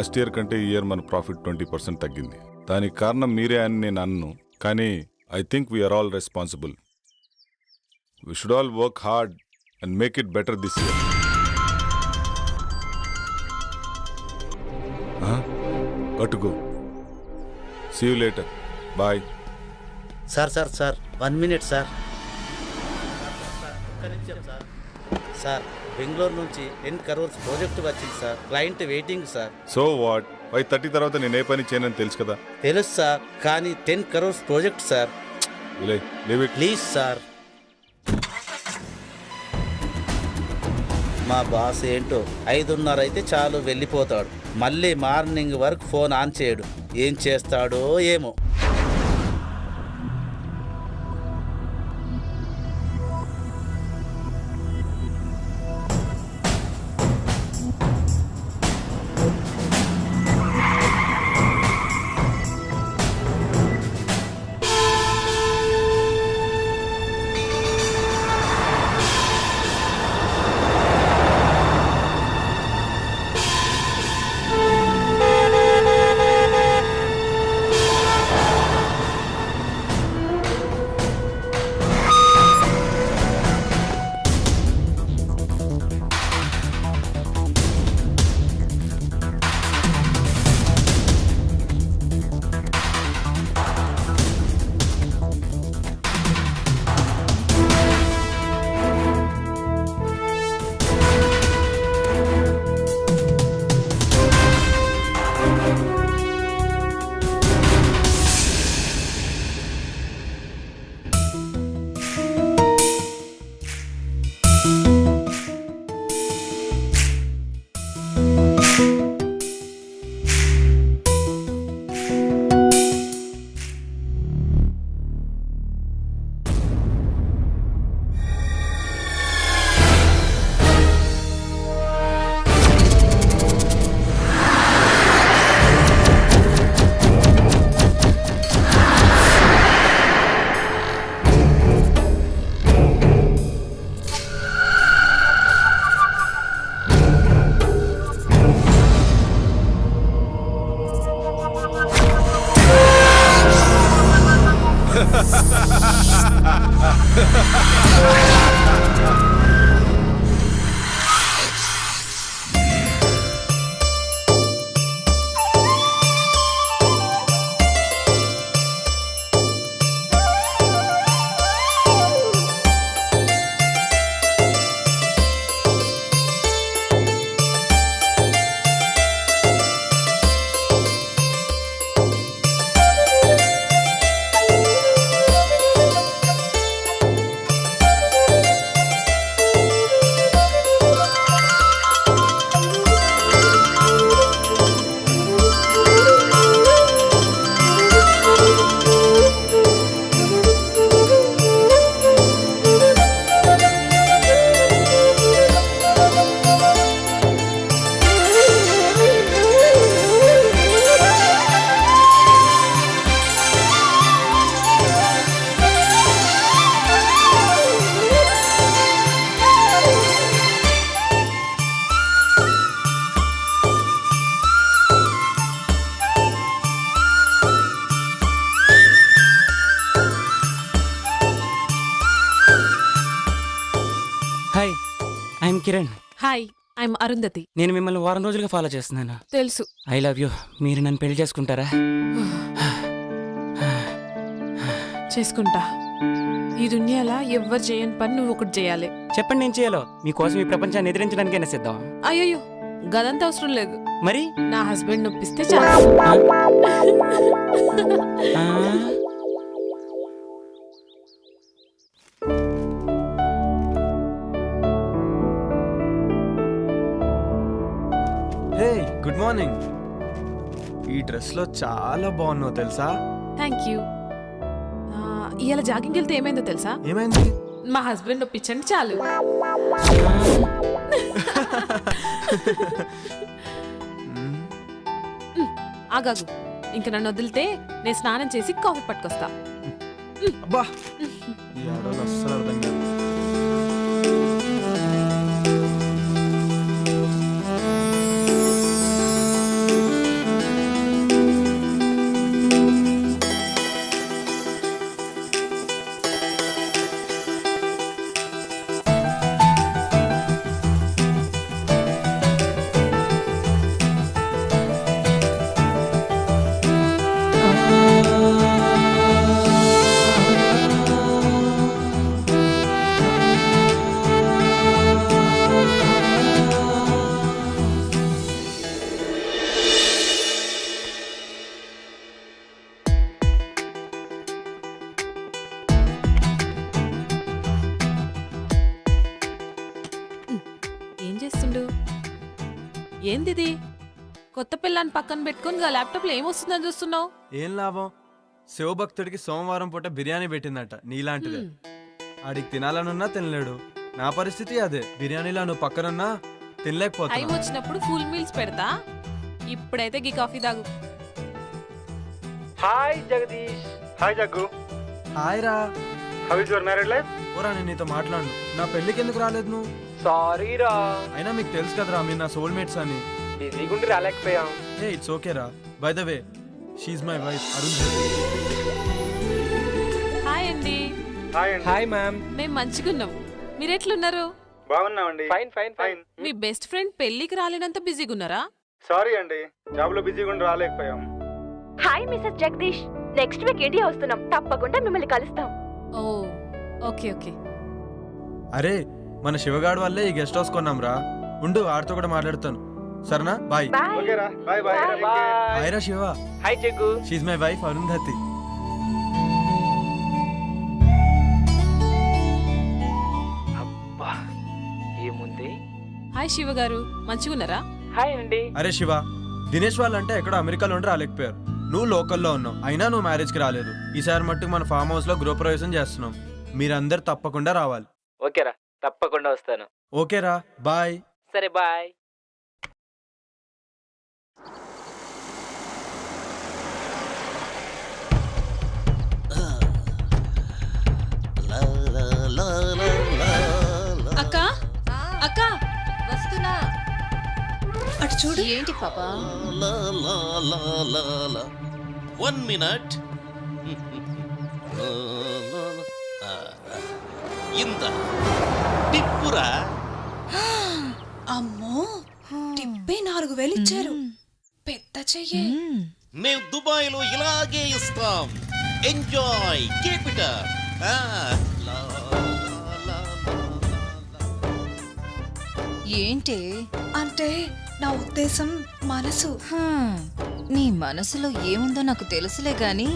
Last year కంటే ఈ year మన ప్రాఫిట్ 20% తగ్గింది. దానికి కారణం మీరే అని నేను అన్ను, కానీ I think we are all responsible. We should all work hard and make it better this year. got to go. See you later. Bye. Sir 1 minute sir. Sir Bengaluru నుంచి 10 crores ప్రాజెక్ట్ వచ్చింది సార్. Client waiting sir. So what? 5:30 తర్వాత నేను ఏ పని చేయనని తెలుసు కదా. తెలుసు సార్, కానీ 10 crores project sir. Leave it please sir. మా బాస్ ఏంటో 5:30 అయితే చాలు వెళ్ళిపోతాడు. మళ్ళీ మార్నింగ్ వరకు ఫోన్ ఆన్ చేయడు. ఏం చేస్తాడో ఏమో. Hi, I'm Kiran. Hi, I'm Arundhati. నేను మిమ్మల్ని వారం రోజులుగా ఫాలో చేస్తున్నాను. తెలుసు. I love you. మీరు నన్ను పెళ్లి చేసుకుంటారా? చేసుకుంటా. ఈ దునియాలో ఎవ్వరు చేయని పని నువ్వు ఒకటి చేయాలి. చెప్పండి, నేను చేయాలో. మీకోసం ఈ ప్రపంచాన్ని ఎదిరించడానికైనా సిద్ధం. అయ్యో, గదంతా అవసరం లేదు. మరి నా హస్బెండ్ నొప్పిస్తే చాలు. హే, గుడ్ మార్నింగ్. ఈ డ్రెస్లో చాలా బాగున్నావు తెలుసా? Thank you. ఇవాళ జాగింగ్కి వెళ్తే ఏమైందో తెలుసా? ఏమైంది? మా హస్బెండ్ నొప్పించండి చాలు. ఆగాగు, ఇంక నన్ను వదిలితే నేను స్నానం చేసి కాఫీ పట్టుకొస్తా. అబ్బా, ఈ ఆడవాళ్ళు అస్సలు అర్థం కాదు. ఏందిది కొత్త పిల్లని పక్కన పెట్టుకొని గా ల్యాప్టాప్లో ఏమొస్తుందని చూస్తున్నావు? ఏం లాభం? శివభక్తుడికి సోమవారం పూట బిర్యానీ పెట్టిందట నీలాంటిదే. ఆడికి తినాలనున్నా తినలేడు. నా పరిస్థితి అదే. బిర్యానీలో నువ్వు పక్కనున్నా టైం తినలేకపోతున్నా. వచ్చినప్పుడు ఫుల్ మీల్స్ పెడతా. ఇప్పుడైతే గీ కాఫీ తాగు. Hi Jagadish. Hi Jaggu. Hi రా. How is your married life? ఓరా, నేను నీతో మాట్లాడను. నా పెళ్ళికి ఎందుకు రాలేదు నువ్వు? సారీ రా, అయినా మీకు తెలుసు కదరా మీరు నా సోల్మేట్స్ అని. బిజీగుండి రాలేకపోయాం. ఏ ఇట్స్ ఓకే రా. By the way, she my wife Arun. Hi అండి. హాయ్ అండి. Hi ma'am. మేము మంచిగున్నాం. మీరెట్లున్నారు? బాగున్నామండి. Fine fine fine. మీ బెస్ట్ ఫ్రెండ్ పెళ్లికి రాలేనంత బిజీగా ఉన్నారా? సారీ అండి, జాబ్ లో బిజీగుండి రాలేకపోయాం. Hi Mrs Jagadish, next week India వస్తున్నాం, తప్పకుండా మిమ్మల్ని కలుస్తాం. ఓ ఓకే ఓకే. అరే, మన శివగాడు వల్లే ఈ గెస్ట్ హౌస్ కొన్నాం రా. ఉండు, ఆడితో కూడా మాట్లాడుతాను. సరేనా? బాయ్. బాయ్. ఓకే రా, బాయ్ బాయ్. హాయ్ రా Shiva. Hi Jaggu. She's my wife Arundhati. అబ్బా ఏముంది. హాయ్ శివ గారు, మంచిగున్నారా? హాయ్ అండి. అరే శివ, దినేష్ వాళ్ళంటే ఎక్కడో అమెరికాలో ఉండి రాలేకపోయారు. నువ్వు లోకల్లో ఉన్నావు, అయినా నువ్వు మ్యారేజ్కి రాలేదు. ఈసారి మట్టుకు మన ఫామ్ హౌస్ లో గృహప్రవేశం చేస్తున్నాం. మీరందరు తప్పకుండా రావాలి. ఓకేరా, తప్పకుండా వస్తాను. ఓకేరా, బాయ్. సరే బాయ్. అక్క అక్క వస్తున్నా. అటు చూడు. ఏంటి పాపా? 1 minute. ఇంత టిప్పురా. అమ్మో, టిప్పే 4000 ఇచ్చారు. పెద్ద చెయ్యే. మేము దుబాయ్లో ఇలాగే ఇస్తాం. Enjoy, keep it up. ఏంటి అంటే నా ఉద్దేశం మనసు. నీ మనసులో ఏముందో నాకు తెలుసులే గాని.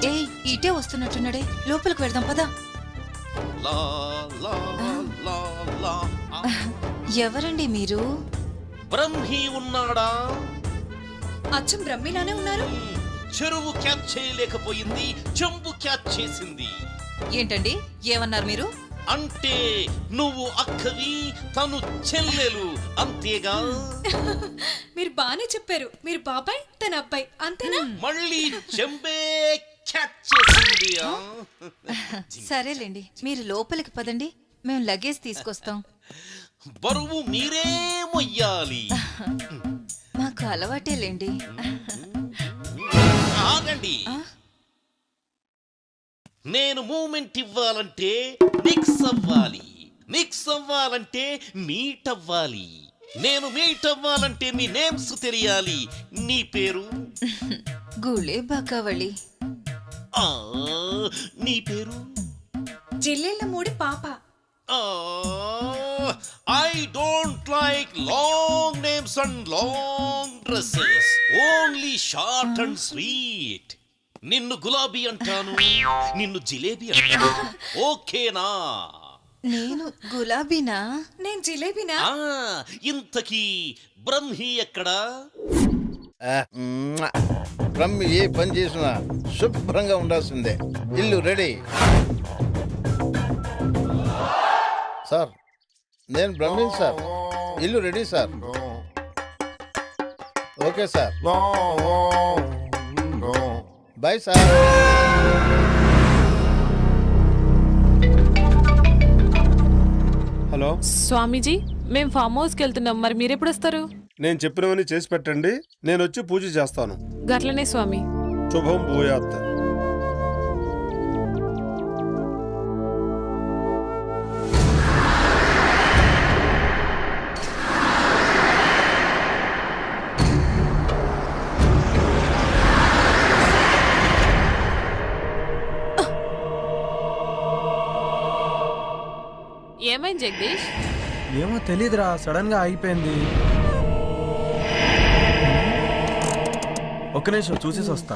ఏ ఇటే వస్తున్నట్టున్నాడే, లోపలికి వెళ్దాం పదా. ఎవరండి మీరు? బ్రహ్మి ఉన్నాడా? అచ్చం బ్రహ్మిలానే ఉన్నారు. చెరువు క్యాచ్ చేయలేకపోయింది, చెంబు క్యాచ్ చేసింది. ఏంటండి ఏమన్నారు మీరు? అంటే నువ్వు అక్కవి, తను చెల్లెలు, అంతేగా? మీరు బానే చెప్పారు. మీరు బాబాయ్, తన అబ్బాయి, అంతేనా? మళ్ళీ చెంబే క్యాచ్ చేసింది. సరేలేండి, మీరు లోపలికి పదండి, మేము లగేజ్ తీసుకొస్తాం. బరువు మీరే మొయ్యాలి. మాకు అలవాటేలేండి. ఆగండి. నేను మూమెంట్ ఇవ్వాలంటే మిక్స్ అవ్వాలి, మిక్స్ అవ్వాలంటే మీట్ అవ్వాలి. నేను మీట్ అవ్వాలంటే మీ నేమ్స్ తెలియాలి. నీ పేరు? గుళే బాకావళి. నీ పేరు? జిల్లెళ్ళ మూడి పాప. I don't like long names and long dresses. Only short and sweet. నిన్ను గులాబీ అంటాను, నిన్ను జిలేబీ అంటాను. ఓకేనా? నేను గులాబీనా? నేను జిలేబీనా? ఇంతకీ బ్రహ్మి ఎక్కడా? బ్రహ్మి ఏ పని చేసినా శుభ్రంగా ఉండాల్సిందే. ఇల్లు రెడీ. సార్, నేను బ్రహ్మిన్ సార్. ఇల్లు ready sir. Okay sir, bye sir. Hello Swamiji, మేము ఫామ్ హౌస్కి వెళ్తున్నాం, మరి మీరెప్పుడు వస్తారు? నేను చెప్పినవన్నీ చేసి పెట్టండి, నేను వచ్చి పూజ చేస్తాను. గట్లనే స్వామి. శుభం భూయాత్. ఏమైంది జగదీష్? ఏమో తెలీదురా, సడన్ గా ఆగిపోయింది. ఒక్క నిమిషం చూసేసి వస్తా.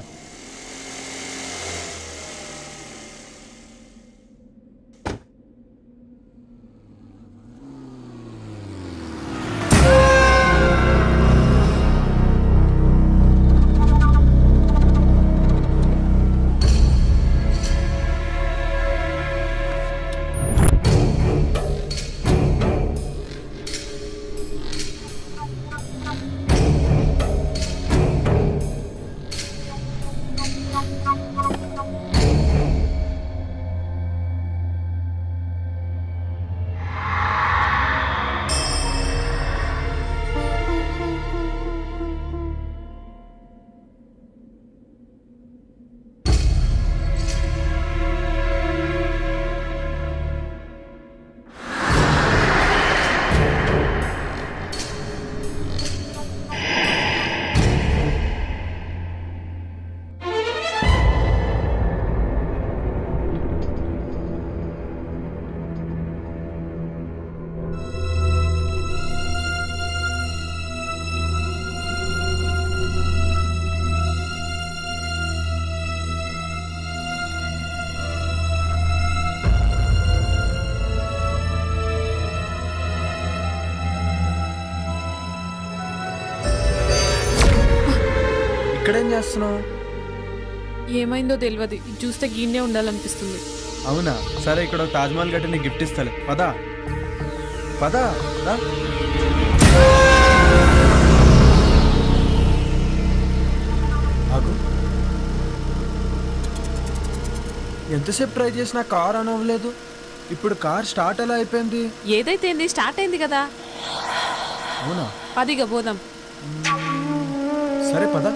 ఇక్కడేం చేస్తున్నావు? ఏమైందో తెలియదు ఇది చూస్తే గీన్నే ఉండాలనిపిస్తుంది. అవునా, సరే ఇక్కడ ఒక తాజ్మహల్ గట్టి నీకు గిఫ్ట్ ఇస్తాలే. పదా పదా రా. ఆగు. ఎంతసేపు ట్రై చేసినా కార్ ఆన్ అవ్వలేదు. ఇప్పుడు కార్ స్టార్ట్ ఎలా అయిపోయింది? ఏదైతే ఏంది స్టార్ట్ అయింది కదా. అవునా, పదిగా పోదాం. సరే పద.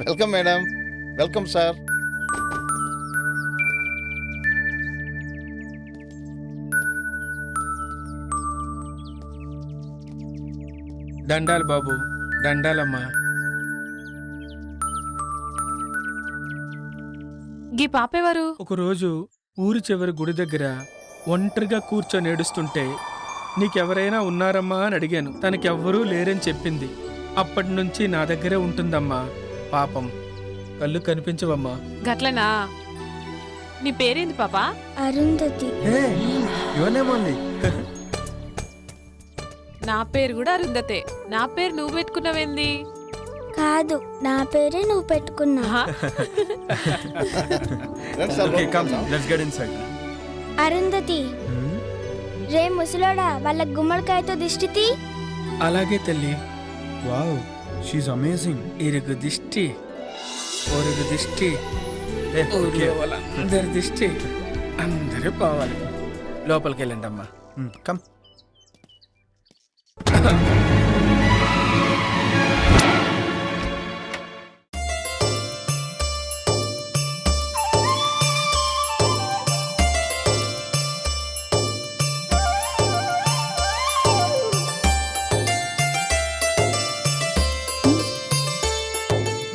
Welcome madam. Welcome sir. దండాలు బాబు, దండాలమ్మా. గీ పాపేవారు? ఒకరోజు ఊరి చివరి గుడి దగ్గర ఒంటరిగా కూర్చొని ఏడుస్తుంటే నీకెవరైనా ఉన్నారమ్మా అని అడిగాను. తనకెవ్వరూ లేరని చెప్పింది. అప్పటి నుంచి నా దగ్గరే ఉంటుందమ్మా. పాపం కళ్ళు కనిపించవమ్మా. గట్లనా? నీ పేరేంది పాపా? అరుంధతి. ఇవన్నేమోంది. నా పేరు కూడా అరుంధతే. నా పేరు నువ్వు పెట్టుకున్నావేంది? కాదు, నా పేరే నువ్వు పెట్టుకున్నా. రండి సార్, Okay, come, లోపలికి let's get inside. అరుంధతి, రే ముసలోడా వాళ్ళ గుమ్మడికాయతో దిష్టి తీ. అలాగే తల్లి. Wow, she's amazing. ఇరుగు దిష్టి, ఒరుగు దిష్టి, Hey, okay. అందరి దిష్టి అందరూ పోవాలి. లోపలికి వెళ్ళండి అమ్మా. Come.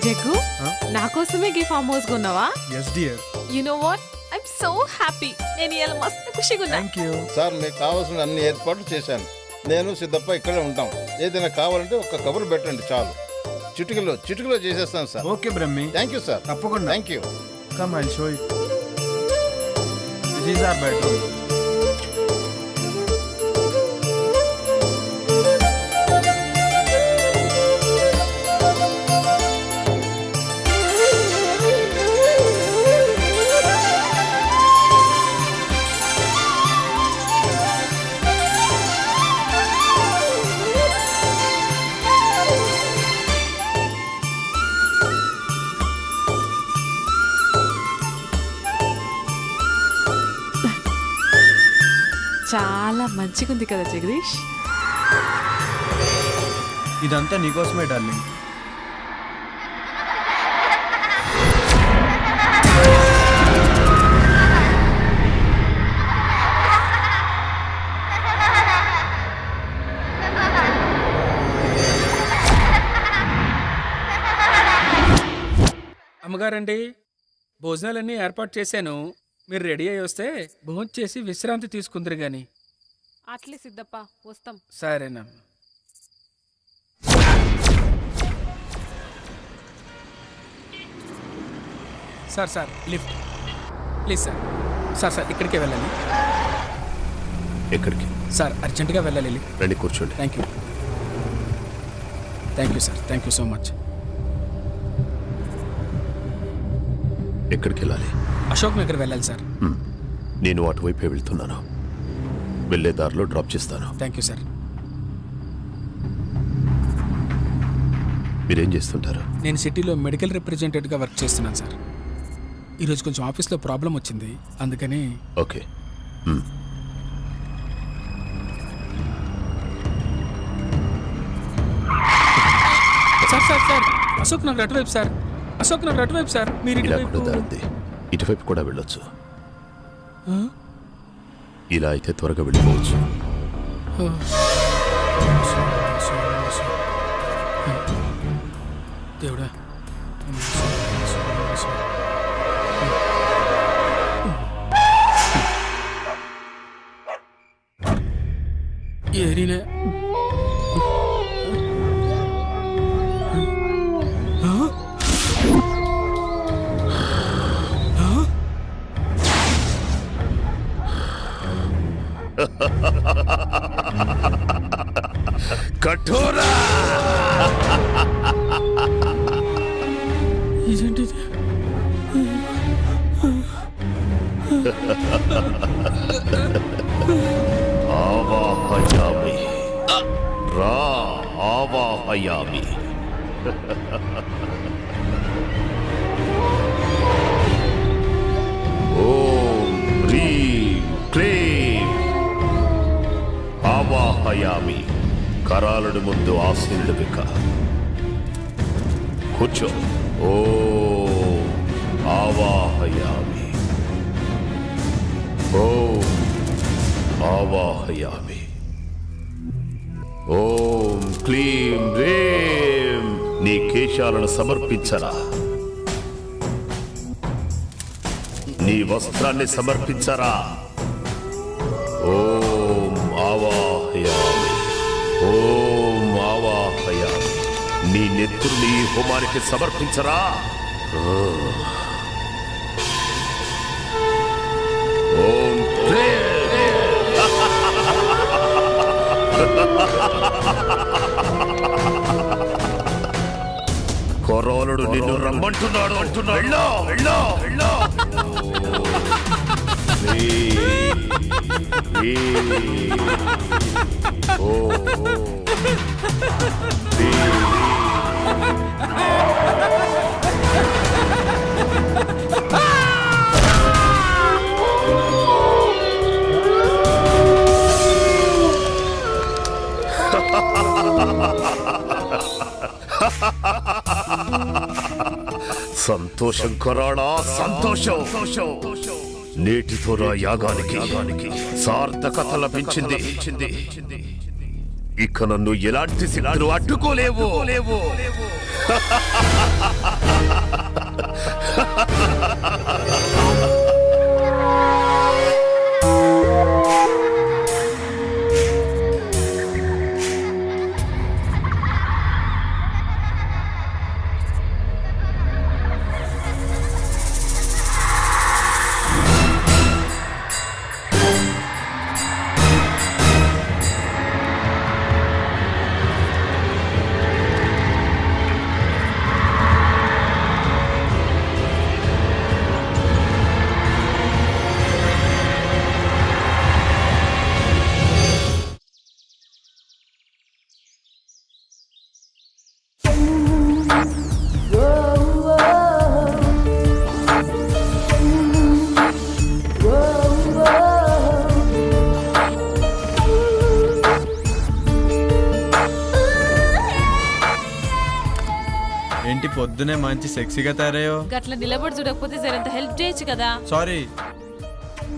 జగ్గు, Huh? నా కోసమే గీ ఫామ్ హౌస్ కొన్నావా? Yes, dear. You know what, I'm so happy. నేను ఇలా మస్తు ఖుషిగా ఉన్నా. Thank you. సార్, మీకు కావాల్సిన అన్ని ఏర్పాట్లు చేశాను. నేను సిద్ధప్ప ఇక్కడే ఉంటాం. ఏదైనా కావాలంటే ఒక్క కబురు పెట్టండి చాలు. చిటికలో చేసేస్తాను sir. Okay, Brahmi. Thank you sir. తప్పకుండా. Thank you. Come, I'll show you. This is our bedroom. చాలా మంచిగా ఉంది కదా జగదీష్. ఇదంతా నీకోసమే డార్లింగ్. అమ్మగారండి, భోజనాలన్నీ ఏర్పాటు చేశాను. మీరు రెడీ అయ్యి వస్తే భోజనం చేసి విశ్రాంతి తీసుకుందరు గాని. అట్లే సిద్ధప్ప, వస్తాం. సరేనా. Sir lift please sir. Sir ఇక్కడికే వెళ్ళాలి. ఎక్కడికి? సార్ అర్జెంటుగా వెళ్ళాలి. రండి, కూర్చోండి. Thank you sir. Thank you so much. ఎక్కడికి వెళ్ళాలి? అశోక్ నగర్ వెళ్ళాలి సార్. నేను అటువైపే వెళ్తున్నాను. వెళ్ళే దారిలో డ్రాప్ చేస్తాను. Thank you sir. మీరేం చేస్తుంటారు? నేను సిటీలో మెడికల్ రిప్రజెంటేటివ్గా వర్క్ చేస్తున్నాను సార్. ఈరోజు కొంచెం ఆఫీస్లో ప్రాబ్లం వచ్చింది, అందుకని. ఓకే. సార్ అశోక్ నగర్ అటువైపు సార్, అశోక్ నగర్ అటువైపు సార్. మీరు ఇలా ఇటువైపు. కూడా దారుంది, ఇటువైపు కూడా వెళ్ళొచ్చు. ఆ? ఇలా అయితే త్వరగా వెళ్ళిపోవచ్చు. దేవుడా. ఏరినే. కఠోరా ఇదేంటిది? ఆవాహయామి, రా ఆవాహయామి. ఓం హ్రీం క్లీం ఆవాహయామి. కరాలుడి ముందు ఆశీనుడు విక కూర్చో. ఓం ఆవాహయామి, ఓం ఆవాహయామి. ఓం క్లీం రేం. నీ కేశాలను సమర్పించరా, నీ వస్త్రాన్ని సమర్పించరా. ఓం ఆవాహయామి, ఓం ఆవాహయామి. నీ నెత్తుని హోమానికి సమర్పించరా. ఓం కొరోలుడు నిన్ను రమ్మంటున్నాడు అంటున్నాడు. వెళ్ళో వెళ్ళో వెళ్ళో. సంతోషం కొరాడా, సంతోషం. నేటితో నా యాగానికి సార్థకత లభించింది. ఇక నన్ను ఎలాంటి శిలాలు అడ్డుకోలేవు. ఏంటి పొద్దునే మంచి సెక్సీగా తయారయ్యో. గట్ల నిలబడి చూడకపోతే జరంత హెల్ప్ చేయొచ్చు కదా. సారీ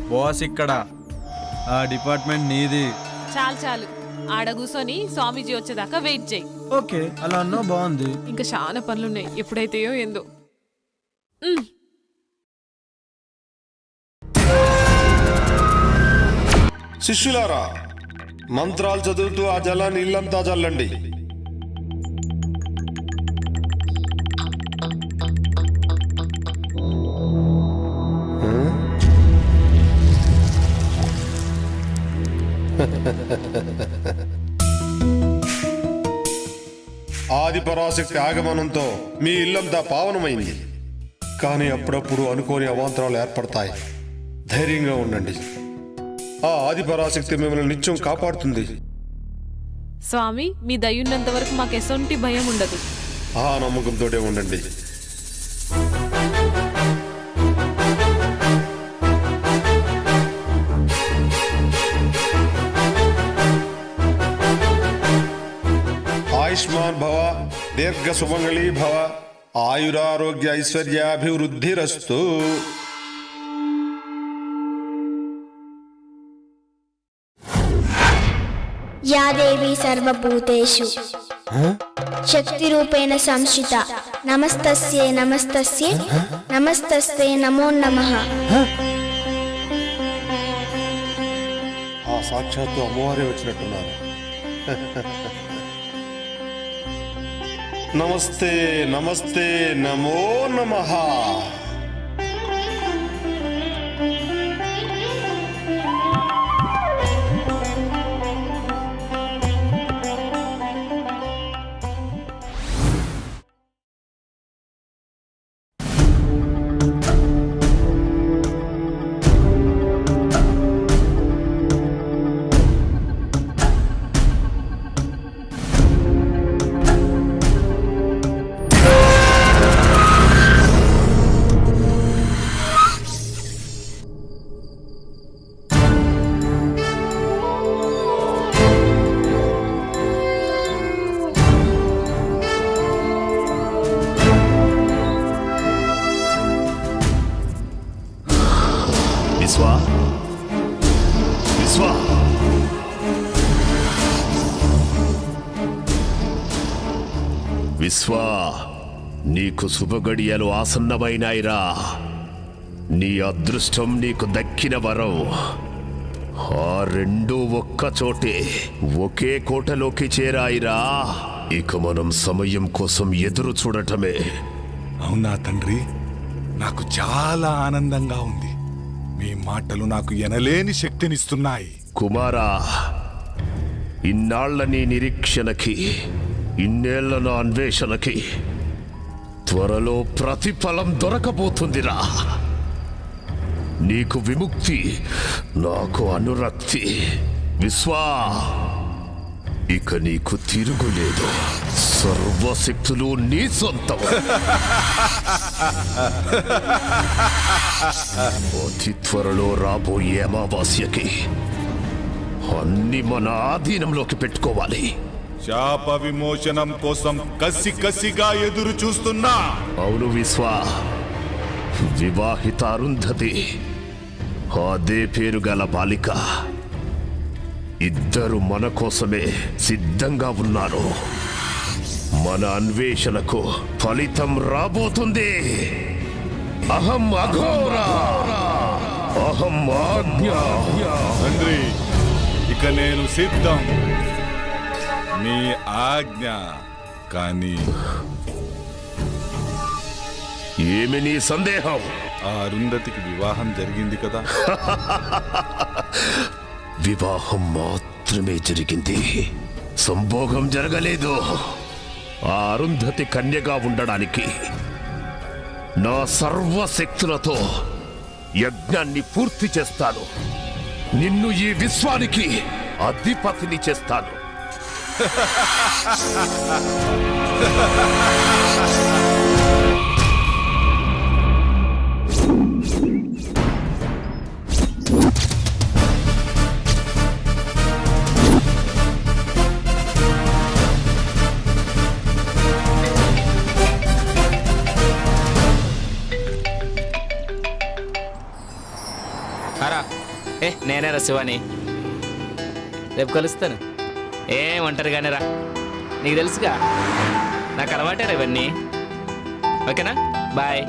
బాస్, ఇక్కడ ఆ డిపార్ట్మెంట్ నీది. చాలు ఆడ కూర్చొని స్వామీజీ వచ్చేదాకా వెయిట్ చేయి. ఓకే, అలా అన్నా బాగుంది. ఇంకా చాలా పనులున్నాయి, ఎప్పుడైతేయో ఏందో. శిష్యులారా, మంత్రాలు చదువుతూ ఆ జలాన్ని ఇల్లంతా చల్లండి. ఆది పరాశక్తి ఆగమనంతో మీ ఇల్లంతా పావనమైంది. కానీ అప్పుడప్పుడు అనుకోని అవాంతరాలు ఏర్పడతాయి. ధైర్యంగా ఉండండి. ఆ ఆది పరాశక్తి మిమ్మల్ని నిత్యం కాపాడుతుంది. స్వామి, మీ దయ్యున్నంత వరకు మాకు ఎసొంటి భయం ఉండదు. ఆ నమ్మకంతోనే ఉండండి. ఆయుష్మాన్ భవ, దీర్ఘ సుమంగళీ భవ, ఆయురారోగ్య ఐశ్వర్యాభివృద్ధిరస్తు. యా దేవి సర్వభూతేషు శక్తిరూపేణ సంస్థిత నమస్తస్యే నమస్తస్యే నమస్తస్తే నమో నమః. ఆ సాక్షాత్తు అమ్మవారే వచ్చినట్టున్నారు. నమస్తే నమస్తే నమో నమః. విశ్వా, విశ్వా, విశ్వా, నీకు శుభగడియలు ఆసన్నమైనాయిరా. నీ అదృష్టం నీకు దక్కిన వరం. ఆ రెండూ ఒక్క చోటే ఒకే కోటలోకి చేరాయిరా. ఇక మనం సమయం కోసం ఎదురు చూడటమే. అవునా తండ్రి, నాకు చాలా ఆనందంగా ఉంది. మీ మాటలు నాకు ఎనలేని శక్తినిస్తున్నాయి. కుమారా, ఇన్నాళ్ల నీ నిరీక్షణకి, ఇన్నేళ్ల నా అన్వేషణకి త్వరలో ప్రతిఫలం దొరకబోతుందిరా. నీకు విముక్తి, నాకు అనురక్తి. విశ్వా, ఇక నీకు తిరుగులేదు. సర్వశక్తులు నీ సొంతం. అతి త్వరలో రాబోయే అమావాస్యకి అన్ని మన ఆధీనంలోకి పెట్టుకోవాలి. శాప విమోచనం కోసం కసిగా ఎదురు చూస్తున్నా. అవును విశ్వా, వివాహిత అరుంధతి, అదే పేరు గల బాలిక, ఇద్దరు మన కోసమే సిద్ధంగా ఉన్నారు. మన అన్వేషణకు ఫలితం రాబోతుంది. అహం అఘోరా, అహం ఆజ్ఞ. తండ్రి, ఇక నేను సిద్ధం. మీ ఆజ్ఞ. కానీ ఏమి నీ సందేహం? ఆ అరుంధతికి వివాహం జరిగింది కదా? వివాహం మాత్రమే జరిగింది, సంభోగం జరగలేదు. ఆ అరుంధతి కన్యగా ఉండడానికి నా సర్వశక్తులతో యజ్ఞాన్ని పూర్తి చేస్తాను. నిన్ను ఈ విశ్వానికి అధిపతిని చేస్తాను. నేనేరా శివాని, రేపు కలుస్తాను. ఏం ఒంటరిగానే రా, నీకు తెలుసుగా నాకు అలవాటేరా ఇవన్నీ. ఓకేనా, bye.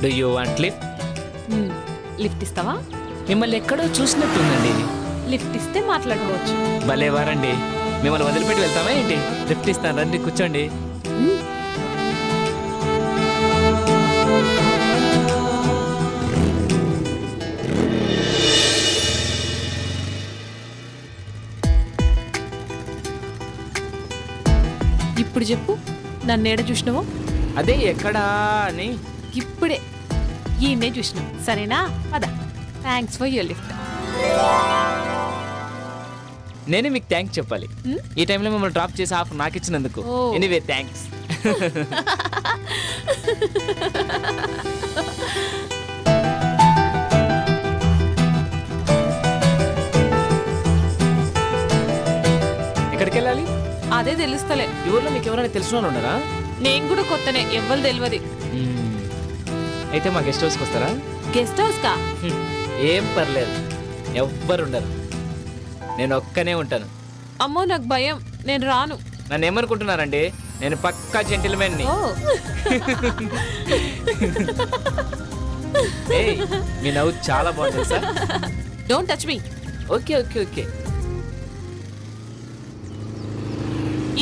Do you want lift? Lift ఇస్తావా? మిమ్మల్ని ఎక్కడో చూసినట్టుందండి. లిఫ్ట్ ఇస్తే మాట్లాడుకోవచ్చు. భలే వారండి, మిమ్మల్ని వదిలిపెట్టి వెళ్తామా ఏంటి? లిఫ్ట్ ఇస్తాను, రండి కూర్చోండి. ఇప్పుడు చెప్పు, నన్ను ఏడ చూసినావో? అదే ఎక్కడా అని. ఇప్పుడే ఈయన్నే చూసినాం సరేనా పద థ్యాంక్స్ ఫర్ యువర్ లిఫ్ట్. నేనే మీకు థ్యాంక్స్ చెప్పాలి. ఈ టైంలో మిమ్మల్ని డ్రాప్ చేసి ఆఫ్ నాకు ఇచ్చినందుకు. ఓ. Anyway thanks. ఎక్కడికి వెళ్ళాలి? అదే తెలుస్తలే. ఈ ఊర్లో మీకు ఎవరైనా తెలిసిన వాళ్ళు ఉన్నారా? నేను కూడా కొత్తనే, ఎవ్వరు తెలియదు. అయితే మా గెస్ట్ హౌస్కి వస్తారా? గెస్ట్ హౌస్ కా? ఏం పర్లేదు, ఎవ్వరు ఉండరు, నేను ఒక్కనే ఉంటాను. అమ్మో నాకు భయం, నేను రాను. నన్ను ఏమనుకుంటున్నారండి, నేను పక్కా జెంటిల్మెన్ని. ఓ ఏయ్, మీ నవ్వు చాలా బాగుంది sir. Don't touch me. Okay okay okay.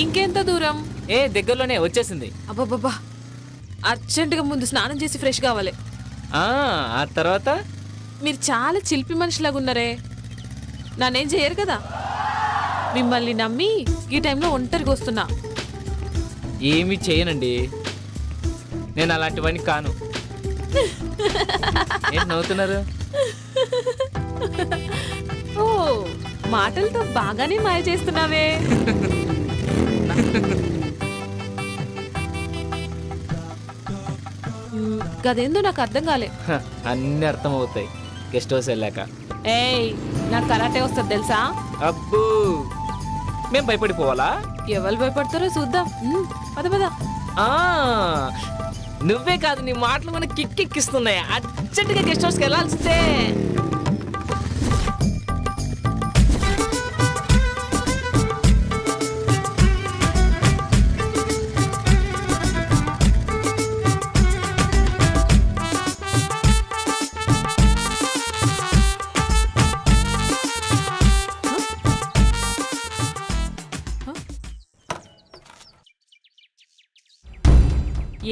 ఇంకెంత దూరం? దగ్గరలోనే వచ్చేసింది. అబ్బాబ్బా, అర్జెంటుగా ముందు స్నానం చేసి ఫ్రెష్ కావాలి. ఆ తర్వాత మీరు చాలా చిలిపి మనిషిలాగా ఉన్నారే, నన్నేం చేయరు కదా. మిమ్మల్ని నమ్మి ఈ టైంలో ఒంటరిగా వస్తున్నా. ఏమీ చేయనండి, నేను అలాంటివన్నీ కాను. ఏం నవ్వుతున్నారు? ఓ మాటలతో బాగానే మాయ చేస్తున్నావే. గదేందో నాకు అర్థం కాలే. అన్నీ అర్థమవుతాయి గెస్ట్ హౌస్ వెళ్ళాక. ఏయ్, నాకు కరాటే వస్తుంది తెలుసా? అబ్బో, మేము భయపడిపోవాలా? ఎవరు భయపడతారో చూద్దాం. పద పద. నువ్వే కాదు, నీ మాటలు మనకి కిక్కెక్కిస్తున్నాయి. అర్జెంటుగా గెస్ట్ హౌస్కి వెళ్ళాల్సిందే.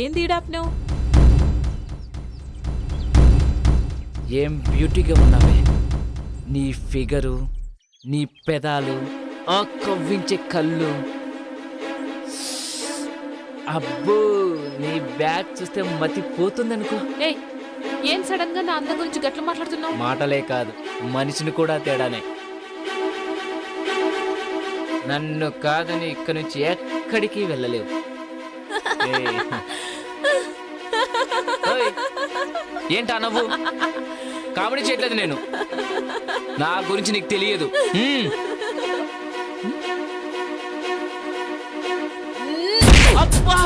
ఏం తీడాప్నావు? ఏం బ్యూటీగా ఉన్నావే, నీ ఫిగరు, నీ పెదాలు, ఆ కవ్వించే కళ్ళు. అబ్బో, నీ బ్యాగ్ చూస్తే మతి పోతుందనుకో. ఏయ్, ఏం సడన్ గా నా అందం గురించి గట్ల మాట్లాడుతున్నావు? మాటలే కాదు, మనిషిని కూడా తేడానే. నన్ను కాదని ఇక్కడి నుంచి ఎక్కడికి వెళ్ళలేవు. ఏంటా నవ్వు? కామెడీ చేయట్లేదు నేను, నా గురించి నీకు తెలియదు. అబ్బా,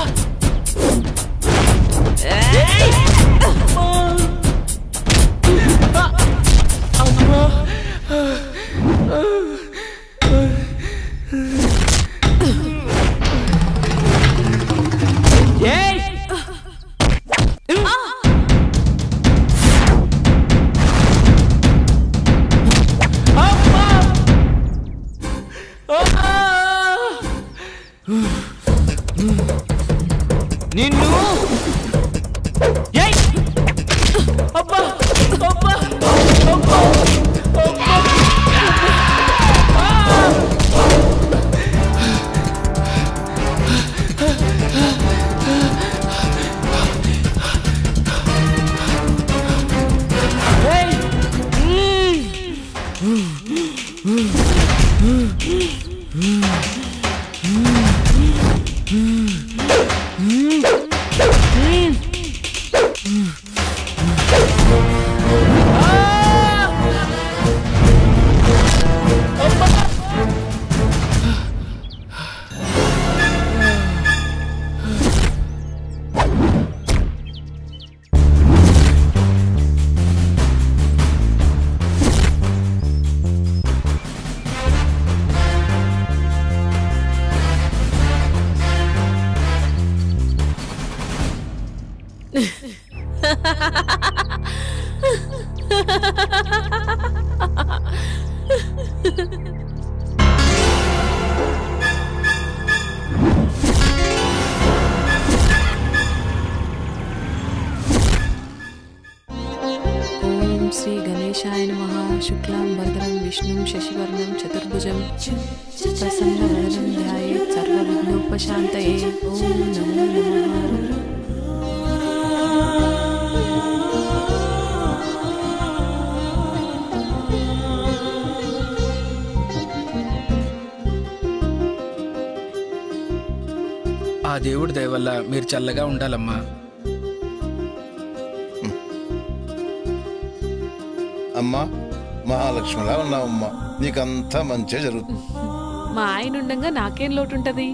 నిన్ను అబ్బా అబ్బా అబ్బా శ్రీ గణేశాయ నమః. శుక్లాం వరదరం విష్ణుం శశివర్ణం చతుర్భుజం ప్రసన్నవదనం ధ్యాయేత్ సర్వవిఘ్నోపశాంతయే. ఓం నమో నమః. దేవుడి దయ వల్ల మీరు చల్లగా ఉండాలమ్మా. అమ్మా మహాలక్ష్మిలా ఉన్నావమ్మా, నీకంతా మంచిగా జరుగుతుంది. మా ఆయన ఉండగా నాకేం లోటు ఉంటది?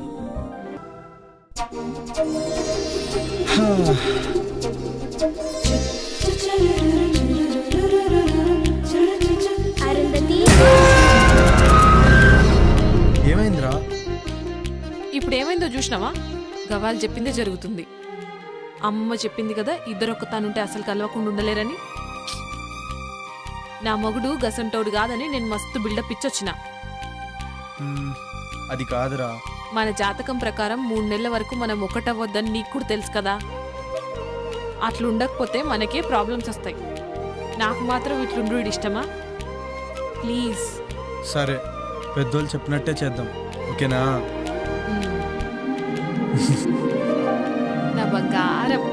ఏమైందిరా? ఇప్పుడు ఏమైందో చూసినావా? గవాలు చెప్పిందే జరుగుతుంది. అమ్మ చెప్పింది కదా ఇద్దరొక్క తానుంటే అసలు కలవకుండా ఉండలేరని. నా మొగుడు గసంటోడు కాదని నేను మస్తు బిల్డప్ ఇచ్చొచ్చిన. అది కాదురా. మన జాతకం ప్రకారం 3 నెలల వరకు మనం ఒకటవ్వద్దని నీకు కూడా తెలుసు కదా. అట్లుండకపోతే మనకే ప్రాబ్లమ్స్ వస్తాయి. నాకు మాత్రం ఇట్లుండు ఇష్టమా? ప్లీజ్. సరే, పెద్దోళ్ళు చెప్పినట్టే చేద్దాం, ఓకేనా? నా బంగారం.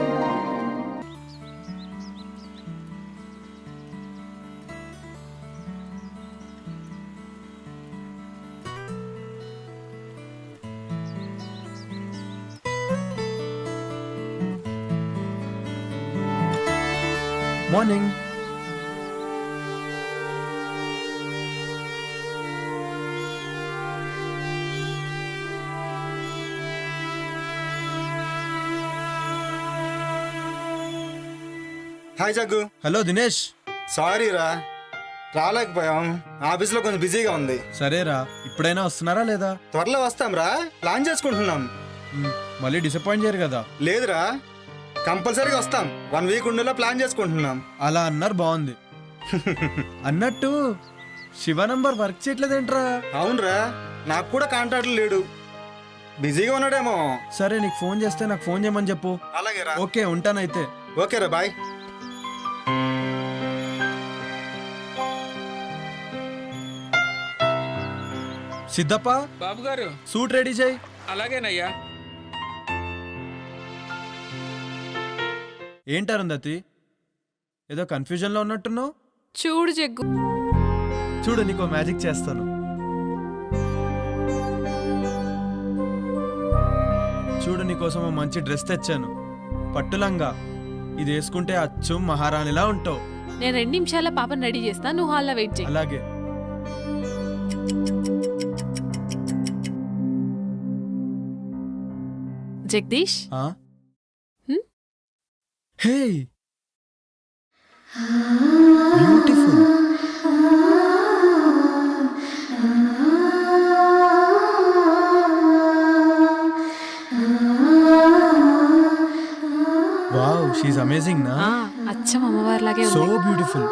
Morning. Hi Jaggu. Hello Dinesh. Sorry రా, రాలేకపోయాం. ఆఫీస్లో కొంచెం బిజీగా ఉంది. సరేరా, ఇప్పుడైనా వస్తున్నారా లేదా? త్వరలో వస్తాం రా, ప్లాన్ చేసుకుంటున్నాం. మళ్ళీ డిసప్పాయింట్ చేయరు కదా? లేదురా, కంపల్సరీగా వస్తాం. 1 వీక్ ఉండేలా ప్లాన్ చేసుకుంటున్నాం. అలా అన్నారు, బాగుంది. అన్నట్టు శివ నంబర్ వర్క్ చేయట్లేదేంట్రా? అవునరా, నాకు కూడా కాంటాక్ట్ లేడు, బిజీగా ఉన్నాడేమో. సరే, నీకు ఫోన్ చేస్తే నాకు ఫోన్ చేయమని చెప్పు. అలాగే రా. ఓకే, ఉంటానైతే. ఓకేరా, బాయ్. సిద్ధప్ప, బాబు గారు, సూట్ రెడీ చేయి. అలాగేనయ్యా. ఏంటి అరుంధతి, ఏదో కన్ఫ్యూజన్లో ఉన్నట్టున్నావు? చూడు జగ్గు, చూడు, నీకో మ్యాజిక్ చేస్తాను. చూడు, నీకోసం ఓ మంచి డ్రెస్ తెచ్చాను, పట్టులంగా. ఇది వేసుకుంటే అచ్చు మహారాణిలా ఉంటావు. నేను 2 నిమిషాల పాపని రెడీ చేస్తా, నువ్వు హాల్లో వెయిట్ చేయి. అలాగే. జగదీష్, హే, బ్యూటిఫుల్. వావ్, షీఈ్ అమేజింగ్ నా? అచ్చం అమ్మవారిలాగే సో ఉంది. బ్యూటిఫుల్.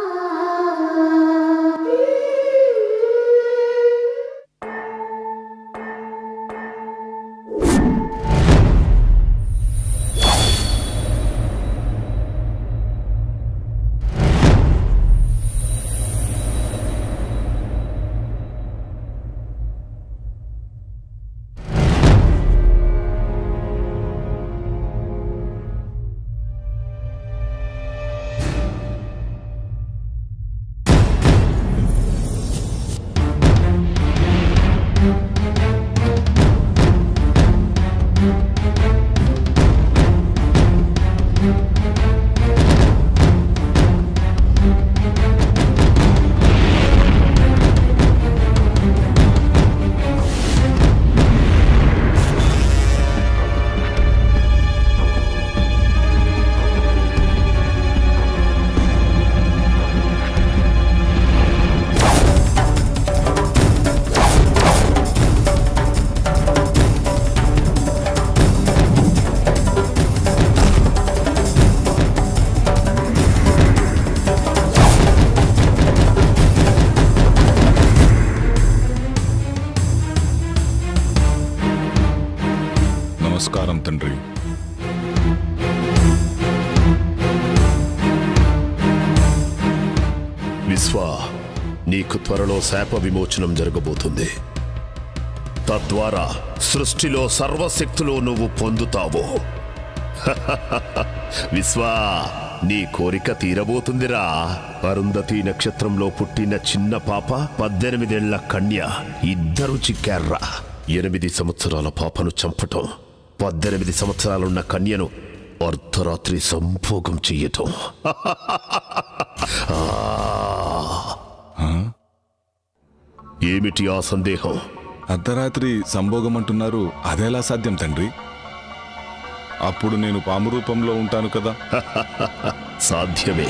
నమస్కారం తండ్రి. విశ్వ, నీకు త్వరలో శాప విమోచనం జరగబోతుంది. తద్వారా సృష్టిలో సర్వశక్తులు నువ్వు పొందుతావు. విశ్వ, నీ కోరిక తీరబోతుందిరా. అరుంధతి నక్షత్రంలో పుట్టిన చిన్న పాప, 18 ఏళ్ల కన్య, ఇద్దరు చిక్కార్రా. 8 సంవత్సరాల పాపను చంపటం 18 సంవత్సరాలున్న కన్యను అర్ధరాత్రి సంభోగం చెయ్యటం. ఏమిటి ఆ సందేహం? అర్ధరాత్రి సంభోగం అంటున్నారు, అదెలా సాధ్యం తండ్రి? అప్పుడు నేను పాము రూపంలో ఉంటాను కదా. సాధ్యమే.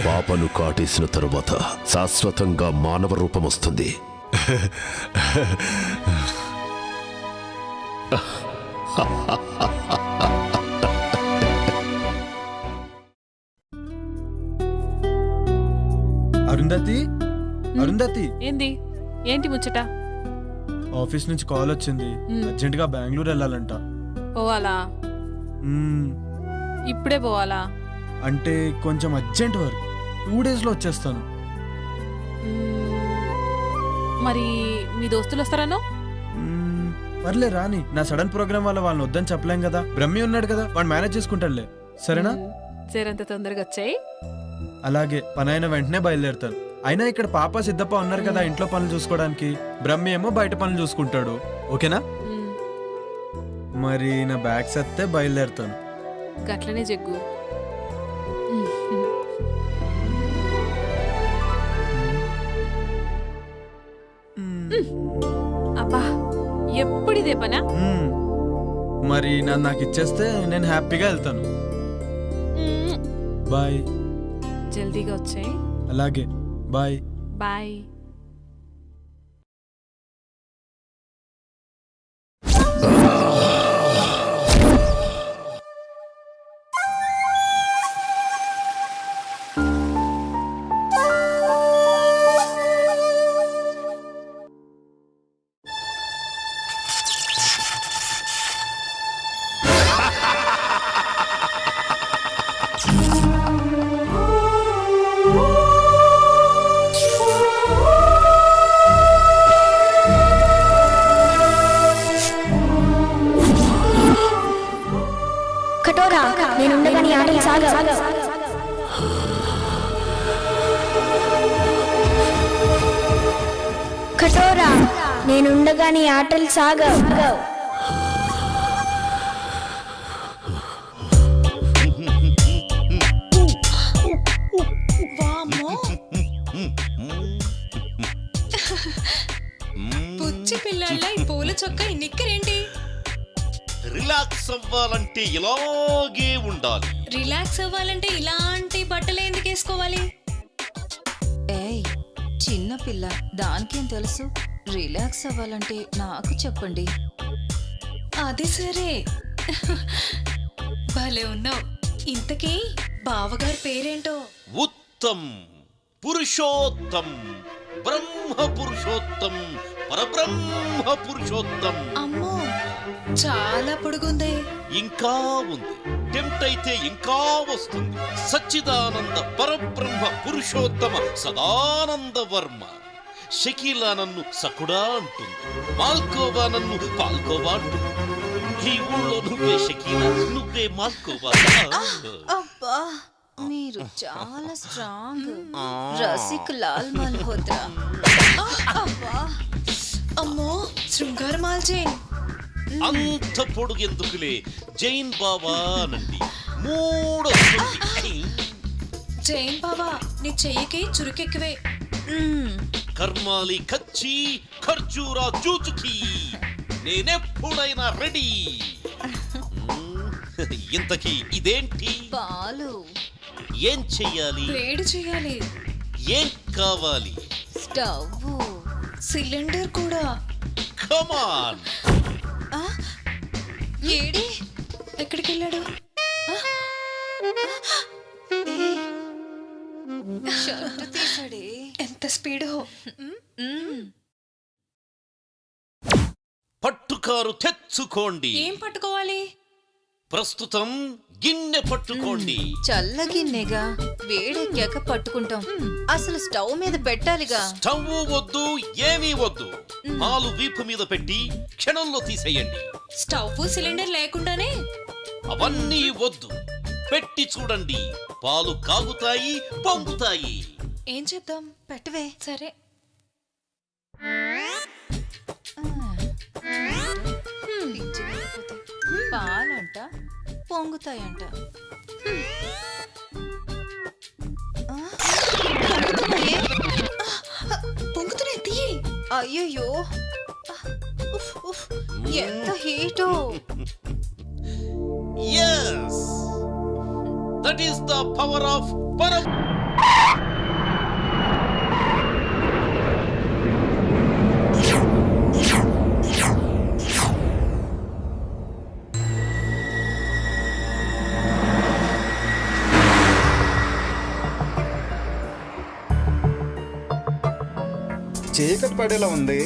పాపను కాటేసిన తరువాత శాశ్వతంగా మానవ రూపం వస్తుంది. అరుంధతి, ఏంది? ఏంటి ముచ్చట? ఆఫీస్ నుంచి కాల్ వచ్చింది. అర్జెంట్ గా బెంగళూరు వెళ్ళాలంట. పోవాలా? ఇప్పుడే పోవాలా? అంటే కొంచెం అర్జెంట్ వర్క్. 2 days లో వచ్చేస్తాను. మరి మీ దోస్తులు వస్తారనో? పర్లే రాని. నా సడన్ ప్రోగ్రామ్ వల్ల వాళ్ళని వద్దని చెప్పలేం కదా. బ్రహ్మి ఉన్నాడు కదా, వాడు మేనేజ్ చేసుకుంటాడులే. సరేనా? జరంత తొందరగా వచ్చాయి. అలాగే, పని అయిన వెంటనే బయలుదేరుతాను. అయినా ఇక్కడ పాప సిద్ధప్ప ఉన్నారు కదా ఇంట్లో పనులు చూసుకోవడానికి. బ్రహ్మి ఏమో బయట పనులు చూసుకుంటాడు. ఓకేనా? మరి నా బ్యాగ్ సత్తే బయలుదేరుతాను. గట్లనే జగ్గు. అబ్బా, ఎప్పుడు ఇదే పనా? మరి నాకు ఇచ్చేస్తే నేను హ్యాపీగా వెళ్తాను. బాయ్. జల్దీగా వచ్చాయి. అలాగే, బాయ్. బాయ్. కఠోరా, నేనుండగా నీ ఆటలు సాగవు. కఠోరా, నేనుండగా నీ ఆటలు సాగవు. పుచ్చి పిల్లల ఈ పూల చొక్క ఈ నిక్కరేంటి? రిలాక్స్ అవ్వాలంటే ఇలాగే ఉండాలి. రిలాక్స్ అవ్వాలంటే ఇలాంటి బట్టలు ఎందుకు వేసుకోవాలి? ఏయ్, చిన్న పిల్ల, దానికేం తెలుసు? రిలాక్స్ అవ్వాలంటే నాకు చెప్పండి. అది సరే, భలే ఉన్నావు. ఇంతకీ బావగారి పేరేంటో? ఉత్తమ్, పురుషోత్తం, బ్రహ్మ పురుషోత్తం, పరబ్రహ్మ పురుషోత్తం. అమ్మో, చాలా పొడుగుంది. ఇంకా ఉంది. టెంప్ట్ అయితే ఇంకా వస్తుంది. సచ్చిదానంద పరబ్రహ్మ పురుషోత్తమ సదానంద వర్మ. షకీలా నన్ను సకుడా అంటుంది, మాల్కోవా నన్ను పాల్కోవా అంటుంది. ఈ ఊళ్ళో నువ్వే షకీలా, నువ్వే మాల్కోవా. అబ్బా, మీరు చాలా స్ట్రాంగ్. రసిక్ లాల్ మల్హోత్రా. అబ్బా, అమ్మో, శృంగార మాల్ జైన్. అంత పొడుగెందుకులే, జైన్ బాబా నండి. 3 జైన్ బాబా, నీ చెయ్యికి చురుకెక్కువే. కర్మాలి కచ్చి ఖర్జూరా జూచుకి, నేనెప్పుడైనా రెడీ. ఇంతకీ ఇదేంటి? పాలు. ఏం చెయ్యాలి? వేడి చెయ్యాలి. ఏం కావాలి? స్టవ్, సిలిండర్ కూడా. కమాన్. ఏడి ఎక్కడికి వెళ్ళాడు? షర్ట్ తీసాడే. ఎంత స్పీడో. పట్టుకారు తెచ్చుకోండి. ఏం పట్టుకోవాలి? ప్రస్తుతం గిన్నె పట్టుకోండి. చల్లగిన్నెగా, వేడెక్కాక పట్టుకుంటాం. అసలు స్టవ్ మీద పెట్టాలిగా. స్టవ్ వద్దు, ఏమీ వద్దు. పాలు వీపు మీద పెట్టి క్షణంలో తీసేయండి. స్టవ్ సిలిండర్ లేకుండానే? అవన్నీ వద్దు, పెట్టి చూడండి. పాలు కాగుతాయి, పొంగుతాయి. ఏం చేద్దాం? పెట్టవే. సరే. పాలంట పొంగుతాయంట. పొంగుతున్నాయి తీ. అయ్యయ్యో ఎంత హీటో. Yes, that is the power of Param. చీకటి పడేలా ఉంది.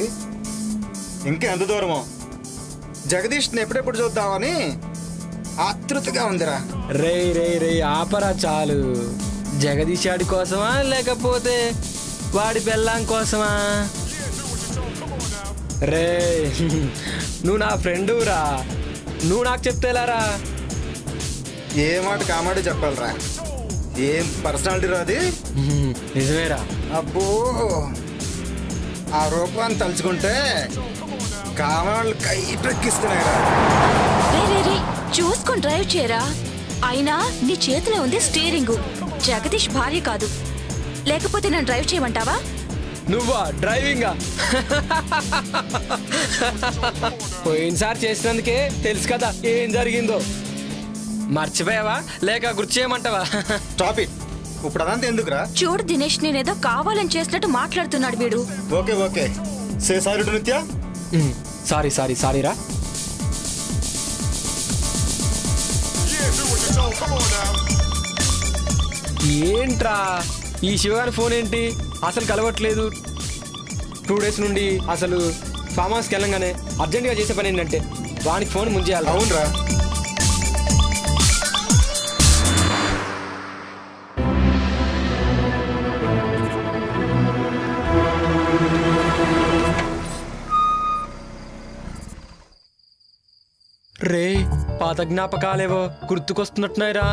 ఇంకా ఎంత దూరమో? జగదీష్ని ఎప్పుడెప్పుడు చూద్దామని ఆతృతగా ఉందిరా. రే రే రే ఆపరా చాలు. జగదీష్ వాడి కోసమా లేకపోతే వాడి పెళ్ళాం కోసమా? రే నువ్వు నా ఫ్రెండు రా, నువ్వు నాకు చెప్తేలారా? ఏ మాట కామాడే చెప్పాలరా. ఏం పర్సనాలిటీ రాది. నిజమేరా. అబ్బో ఆ రూపాన్ని తలుచుకుంటే కామాళ్ళు కైపెక్కిస్తున్నాయిరా. చూసుకొని డ్రైవ్ చేయరా. అయినా నీ చేతిలో ఉంది స్టీరింగ్, జగదీష్ భార్య కాదు. లేకపోతే నన్ను డ్రైవ్ చేయమంటావా? నువ్వా డ్రైవింగా? పోయినసారి చేసినందుకే తెలుసు కదా ఏం జరిగిందో. మర్చిపోయావా లేక గుర్తు చేయమంటావా? Stop it. ఇప్పుడు అదంతా ఎందుకురా? చూడు దినేష్, నేనేదో కావాలని చేసినట్టు మాట్లాడుతున్నాడు వీడు. Okay okay, say sorry to నిత్య. సారీ సారీ సారీ రా. ఏంట్రా ఈ శివగారి ఫోన్ ఏంటి అసలు కలవట్లేదు? 2 days నుండి అసలు ఫామ్ హౌస్కి వెళ్ళంగానే అర్జెంటుగా చేసే పని ఏంటంటే వానికి ఫోన్ ముంచేయాలి. అవునరా. రే పాత జ్ఞాపకాలేవో గుర్తుకొస్తున్నట్టున్నాయిరా.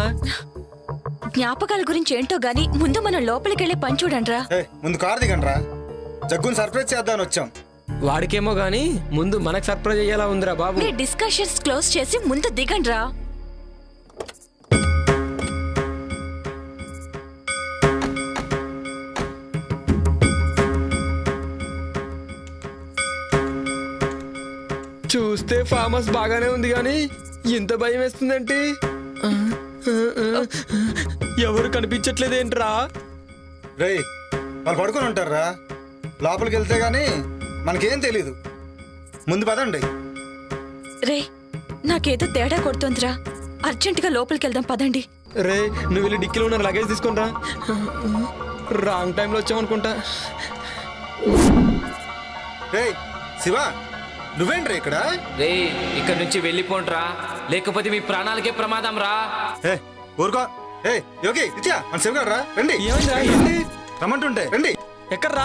జ్ఞాపకాల గురించి ఏంటో గాని ముందు మనం లోపలికి వెళ్ళి పని చూడండి రా. ముందు కారు దిగండ్రా. జగ్గుని సర్ప్రైజ్ చేద్దామని వచ్చాం. వాడికేమో గానీ ముందు మనకు సర్ప్రైజ్ అయ్యేలా ఉందిరా బాబు. మీ డిస్కషన్స్ క్లోజ్ చేసి ముందు దిగండి రా. చూస్తే ఫామ్ హౌస్ బాగానే ఉంది కానీ ఇంత భయం వేస్తుందంటే ఎవరు కనిపించట్లేదేంట్రా? రే వాళ్ళు పడుకొని ఉంటారా. లోపలికి వెళ్తే గానీ మనకేం తెలీదు. ముందు పదండి. రే నాకేదో తేడా కొడుతోందిరా. అర్జెంటుగా లోపలికి వెళ్దాం పదండి. రే నువ్వు వెళ్ళి డిక్కీలో ఉన్న లగేజ్ తీసుకుంటా. రాంగ్ టైంలో వచ్చామనుకుంటా. రే శివ, నువ్వేంట్రా ఇక్కడ? రే ఇక్కడ నుంచి వెళ్ళిపోండ్రా, లేకపోతే మీ ప్రాణాలకే ప్రమాదం రా. ఊరుకో. ఏ యోగి నిత్య మన శివగారు రా. రండి. రమ్మంటుంటే రండి. ఎక్కడ్రా?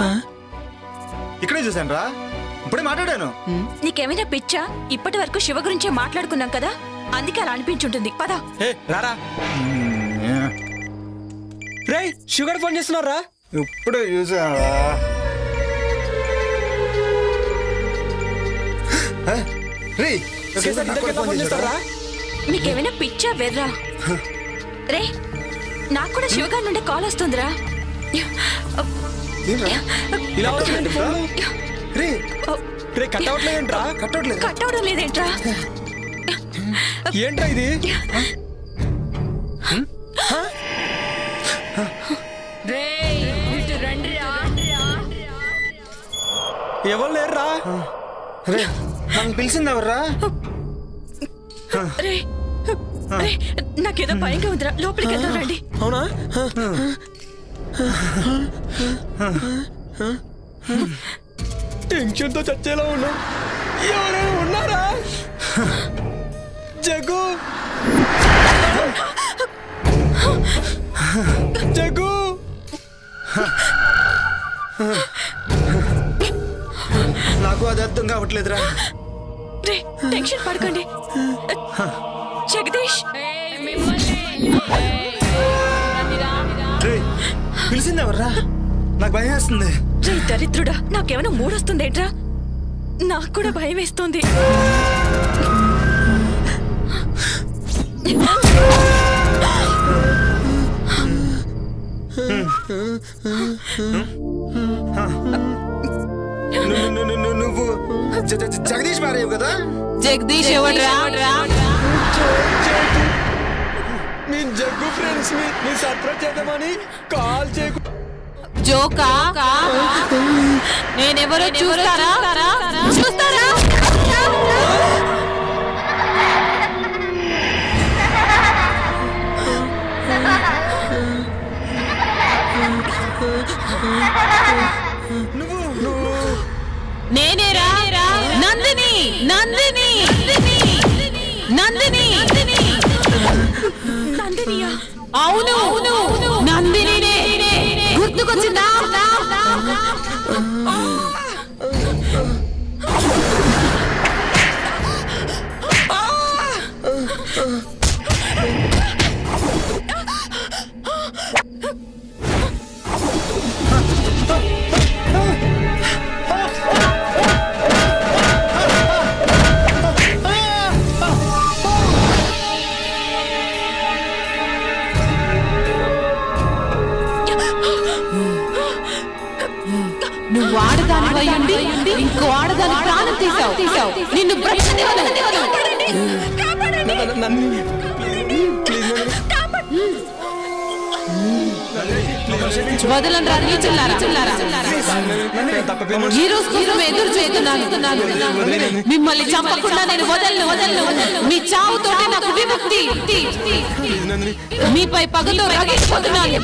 ఇక్కడే చూశాను రా. ఇప్పుడే మాట్లాడాను. నీకేమైనా పిచ్చా? ఇప్పటి వరకు శివ గురించే మాట్లాడుకున్నాం కదా, అందుకే అలా అనిపించుంటుంది. పదా రారా. రే షుగర్ ఫోన్ చేస్తున్నారా? ఇప్పుడే చూసాను. నీకేమైనా పిచ్చా వెర్రా? రే నాకు కూడా శివగారి నుండి కాల్ వస్తుందిరా. ఇలా వచ్చిందండి ఫోన్. రే కట్ అవట్లేదేంట్రా? కట్ అవడం లేదేంట్రా? ఏంట్రా ఇది? ఎవరు లేరురా? నన్ను పిలిచింది ఎవర్రా? రే నాకేదో భయంగా ఉందిరా, లోపలికి వెళ్దాం రండి. అవునా? టెన్షన్తో చచ్చేలా ఉన్నా. ఎవరైనా ఉన్నారా? జగ్గు జగ్గు. నాకు అది అర్థం కావట్లేదురా. రే టెన్షన్ పడకండి. జగదీష్ పిలిచింది ఎవర్రా? నాకు భయం వేస్తుంది. రే దరిద్రుడా, నాకేమైనా మూడొస్తుందేంట్రా? నాకు కూడా భయం వేస్తుంది. నువ్వు జగదీష్ భార్యవు కదా? జగదీష్ ఎవడ్రా? మీ జగ్గు ఫ్రెండ్స్ మీ సర్ప్రైజ్ చేద్దామని కాల్ చేయకు. జోకా? నేనెవరో చూస్తారా? చూస్తారా? నేనేరా నందిని. నందిని నందిని నందినియా? అవును నందినినే. గుర్తుకొచ్చిందా? నువ్వు ఆడదాని ఉండి ఇంకో ఆడదాని ప్రాణం తీసావు. నిన్ను వదలని రాజు చిల్లారా. ఈ రోజు కోసం ఎదురు చేస్తున్నాను. మిమ్మల్ని చంపకుండా నేను వదలను. మీ చావుతోటి నాకు విముక్తి. మీపై పగతో రగిలిపోతున్నాను.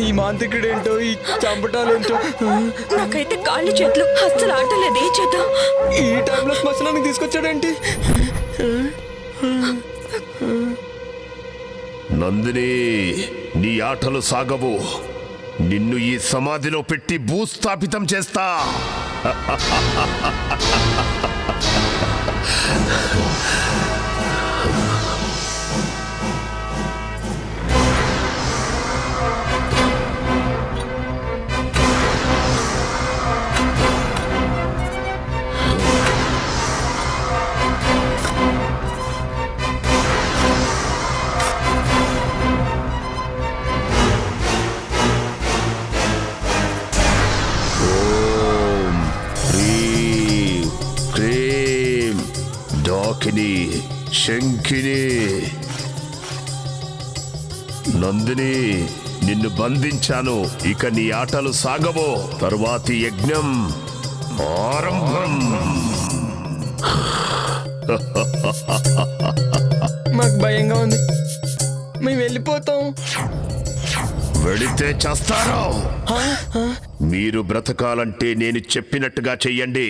ఈ మాంత్రికుడేంటో, ఈ చంపటాలేంటో. నాకైతే కాళ్ళు చేతులు అస్సలు ఆటలేదు. ఏం చేద్దాం? ఈ టైంలో శ్మశానానికి తీసుకొచ్చాడేంటి? నందిని, నీ ఆటలు సాగవు. నిన్ను ఈ సమాధిలో పెట్టి భూస్థాపితం చేస్తా. శంఖిని, నందిని, నిన్ను బంధించాను. ఇక నీ ఆటలు సాగవో. తరువాతి యజ్ఞం ఆరంభం. మాకు భయంగా ఉంది, మేము వెళ్ళిపోతాం. వెళితే చేస్తారో. మీరు బ్రతకాలంటే నేను చెప్పినట్టుగా చెయ్యండి.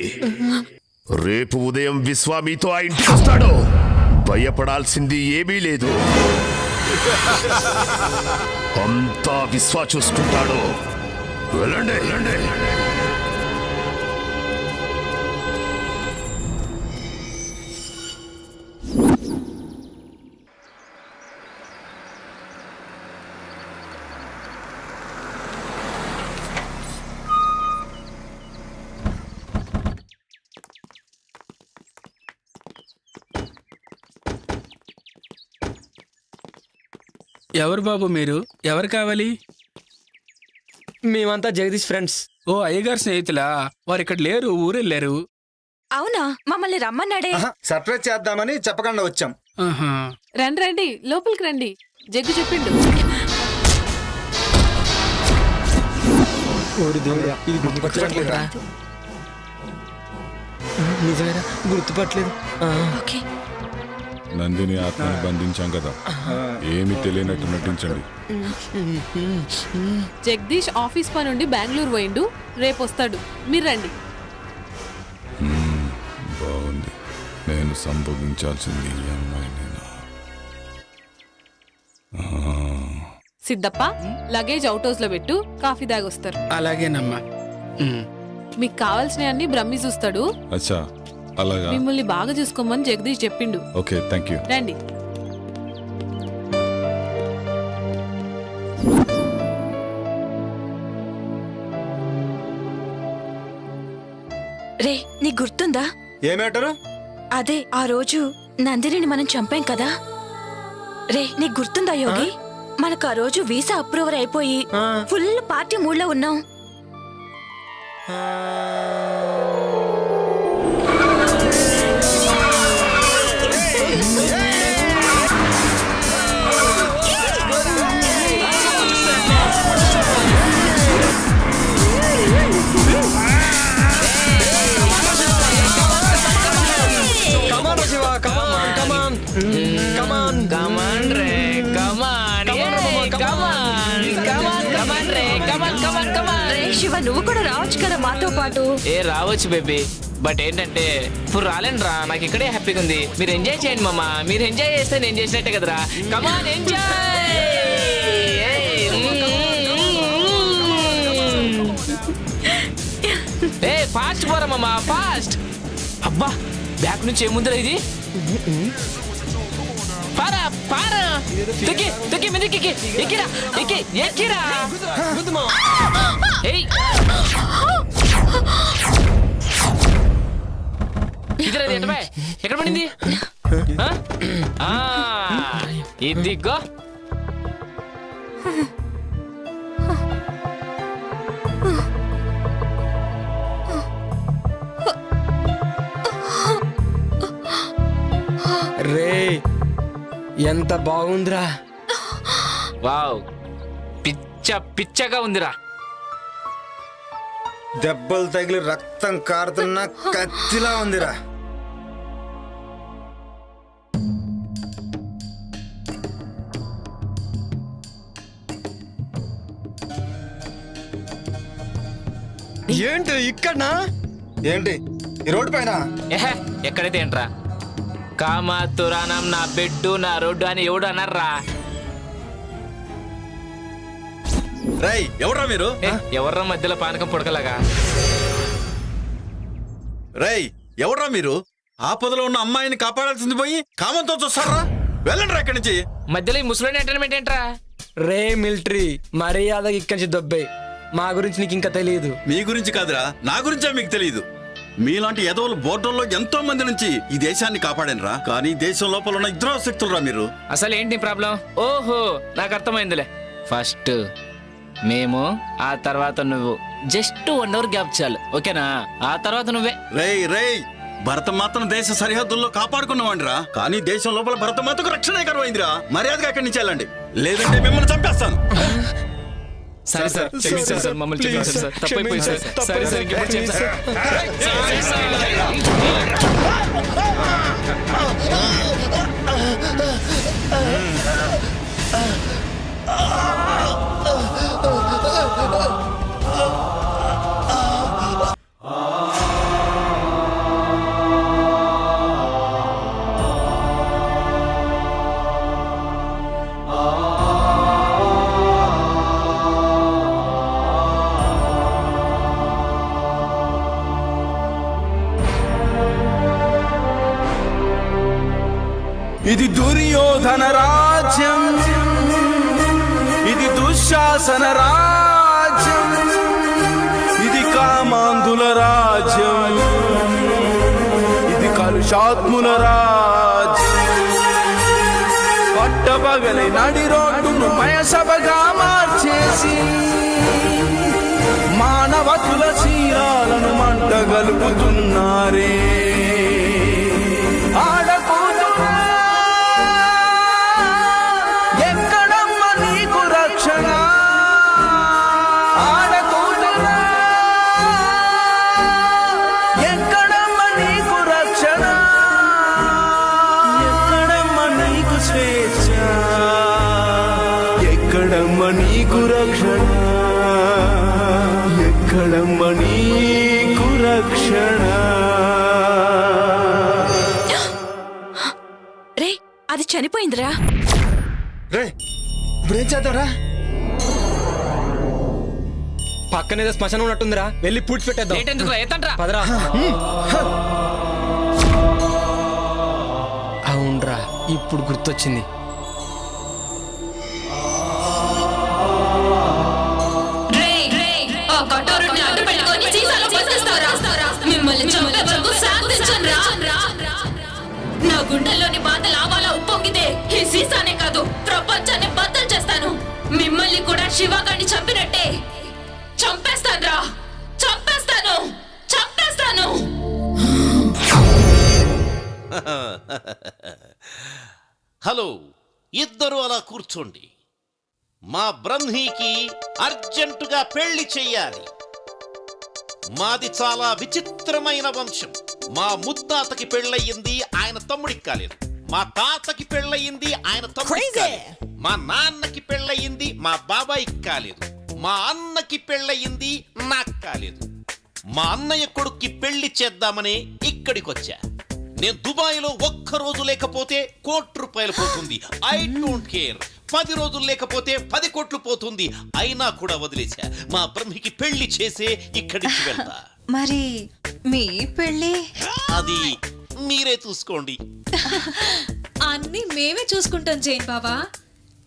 రేపు ఉదయం విశ్వ మీతో ఆ ఇంటికి వస్తాడు. భయపడాల్సింది ఏమీ లేదు. అంతా విశ్వ చూసుకుంటాడు. వెళ్ళండి. ఎవరు బాబు మీరు? ఎవరు కావాలి? మేమంతా జగదీష్ ఫ్రెండ్స్. ఓ అయ్యగారు స్నేహితులా? వారు ఇక్కడ లేరు, ఊరెళ్ళారు. అవునా, మమ్మల్ని రమ్మన్నాడే. సర్ప్రైజ్ చేద్దామని చెప్పకుండా వచ్చాం. ఆహా. రండి రండి, లోపలికి రండి. జగ్గు చెప్పిండు. ఇది గుర్తుపట్టలేదురా. నిజమేరా, గుర్తుపట్టలేదు. ఓకే. నందిని ఆత్మని బంధించాం కదా, ఏమి తెలియనట్టు నటించండి. జగదీష్ ఆఫీస్ పని నుండి బెంగళూరు పోయిండు, రేపు వస్తాడు. మీరు రండి. బాగుంది. నేను సంభోగించాల్సింది ఈ అమ్మాయినేనా? సిద్ధప్ప, లగేజ్ అవుట్ హౌస్ లో పెట్టు, కాఫీ దాగొస్తారు. అలాగేనమ్మా. మీకు కావాల్సినవి అన్ని బ్రహ్మి చూస్తాడు. అచ్చా, అలాగా. మిమ్మల్ని బాగా చూసుకోమని జగదీష్ చెప్పిండు. Okay, thank you. రండి. రే, నీకు గుర్తుందా? ఏ మ్యాటరు? అదే ఆ రోజు నందినిని మనం చంపాం కదా. రే, నీకు గుర్తుందా యోగి? మనకు ఆ రోజు వీసా అప్రూవర్ అయిపోయి ఫుల్ పార్టీ మూడ్ లో ఉన్నాం. శివ, నువ్వు కూడా రావచ్చు కదా మాతో పాటు. రావచ్చు బేబీ, బట్ ఏంటంటే ఇప్పుడు రాలేను రా. నాకు ఇక్కడే హ్యాపీగా ఉంది. మీరు ఎంజాయ్ చేయండి మామ. మీరు ఎంజాయ్ చేస్తే నేను చేసినట్టే కదరా. కమాన్ ఎంజాయ్. ఫాస్ట్ పోరా మామ, ఫాస్ట్. అబ్బా, బ్యాక్ నుంచి ఏముందిరా ఇది? పారా పారా, తొక్కి తొక్కి మీదకి ఎక్కిరా, ఎక్కి ఎక్కిరా. ఇదిరా, ఎక్కడ పడింది? ఇదిగో. రే, ఎంత బాగుందిరా. వావ్, పిచ్చ పిచ్చగా ఉందిరా. దెబ్బలు తగిలి రక్తం కారుతున్న కత్తిలా ఉందిరా. ఏంటి ఇక్కడనా? ఏంటి ఈ రోడ్డు పైన? ఎక్కడైతే ఏంట్రా, కామాతురానం నా బెడ్డు నా రోడ్డు అని ఎవడు అన్నారా? రై, ఎవడ్రా మీరు? ఎవర్రా మధ్యలో పానకం పుడకలాగా? రై, ఎవడ్రా మీరు? ఆపదలో ఉన్న అమ్మాయిని కాపాడాల్సింది పోయి కామంతో చూస్తారా? వెళ్ళండి ఇక్కడి నుంచి. మధ్యలో ఈ ముసలోని ఎంటర్టైన్మెంట్ ఏంట్రా? రే మిలిటరీ, మర్యాదగా ఇక్కడి నుంచి దొబ్బే. మా గురించి నీకు ఇంకా తెలియదు. మీ గురించి కాదురా, నా గురించే మీకు తెలియదు. మీలాంటి ఎదవలు బోర్డర్లో ఎంతో మంది నుంచి ఈ దేశాన్ని కాపాడనరా. కానీ దేశం లోపల ఉన్న ఇద్దరు శక్తులరా మీరు. అసలు ఏంటి ప్రాబ్లం? ఓహో, నాకు అర్థమైందిలే. ఫస్ట్ మేము, ఆ తర్వాత నువ్వు. జస్ట్ 1 అవర్ గ్యాప్ చాలు, ఓకేనా? ఆ తర్వాత నువ్వే. రేయ్ రేయ్, భరతమాతను దేశ సరిహద్దుల్లో కాపాడుకున్నావండిరా. కానీ దేశం లోపల భరతమాతకు రక్షణ కరువైందిరా. మర్యాదగా అక్కడి నుంచి వెళ్ళండి, లేదంటే మిమ్మల్ని చంపేస్తాను. సరే సార్, క్షమించండి సార్, మమ్మల్ని క్షమించండి సార్, తప్పైపోయింది సార్. సరే సార్, ఇంకెప్పుడు చేయండి సార్. ఇది దుర్యోధన రాజ్యం, ఇది దుశ్శాసన రాజ్యం, ఇది కామాంధుల రాజ్యం, ఇది కలుషాత్ముల రాజ్యం. పట్టబగలి నడి రోడ్డును మయసభగా మార్చేసి మానవతుల శీలాలను మంటగలుపుతున్నారే. ఆడకూతురా ఎక్కడమ్మ నీకు రక్షణ, ఆడకూతురా ఎక్కడమ్మ నీకు రక్షణ, ఎక్కడమ్మ నీకు స్వేచ్ఛ, ఎక్కడమ్మ నీకు రక్షణ, ఎక్కడమ్మ నీకు రక్షణ. రే అది చనిపోయిందిరా. రే ఇప్పుడేం చేద్దాంరా? పక్కనేదో శ్మశానం ఉన్నట్టుందిరా, వెళ్ళి పూడ్చి పెట్టేద్దాం. పదరా. అవునరా, ఇప్పుడు గుర్తొచ్చింది. నా గుండెల్లోని బాధ లావాలా ఉప్పొంగితే ఈ సీసానే కాదు ప్రపంచాన్ని బద్దలు చేస్తాను. మిమ్మల్ని కూడా శివగాడిని చంపినట్టే చంపేస్తాను, చంపేస్తాను, చంపేస్తాను. హలో, ఇద్దరు అలా కూర్చోండి. మా బ్రహ్మీకి అర్జెంటుగా పెళ్లి చెయ్యాలి. మాది చాలా విచిత్రమైన వంశం. మా ముత్తాతకి పెళ్ళయింది, ఆయన తమ్ముడికి కాలేదు. మా తాతకి పెళ్ళయింది, ఆయన తమ్ముడికి కాలేదు. మా నాన్నకి పెళ్ళయింది, మా బాబాయికి కాలేదు. మా అన్నకి పెళ్ళయింది, నాకు కాలేదు. మా అన్నయ్య కొడుక్కి పెళ్లి చేద్దామని ఇక్కడికొచ్చా. నేను దుబాయ్లో ఒక్కరోజు లేకపోతే ₹1,00,00,000 పోతుంది. I don't care. 10 రోజులు లేకపోతే 10 కోట్లు పోతుంది. అయినా కూడా వదిలేశా. మా బ్రహ్మికి పెళ్లి చేసే ఇక్కడి నుంచి వెళ్తా. మరి మీ పెళ్ళి అది మీరే చూసుకోండి. అన్ని మేమే చూసుకుంటాం జైన్ బావా.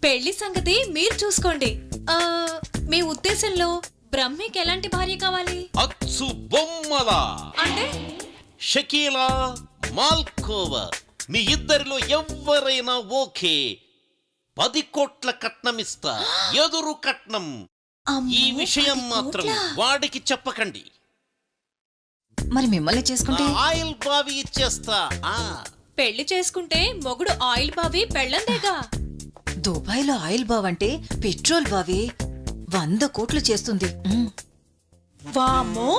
పెళ్లి సంగతి మీరు చూసుకోండి. మీ ఉద్దేశంలో బ్రహ్మికి ఎలాంటి భార్య కావాలి? అచ్చు బొమ్మలా అంటే షకీలా, మాల్కోవా, మీ ఇద్దరిలో ఎవరైనా ఓకే. 10 కోట్ల కట్నం ఇస్తా, ఎదురు కట్నం. ఈ విషయం మాత్రం వాడికి చెప్పకండి. మరి మిమ్మల్ని చేసుకుంటే ఆయిల్ బావి ఇచ్చేస్తా. పెళ్లి చేసుకుంటే మొగుడు ఆయిల్ బావి పెళ్ళందేగా. దుబాయ్లో ఆయిల్ బావ్ అంటే పెట్రోల్ బావి 100 కోట్లు చేస్తుంది. వామ్మో,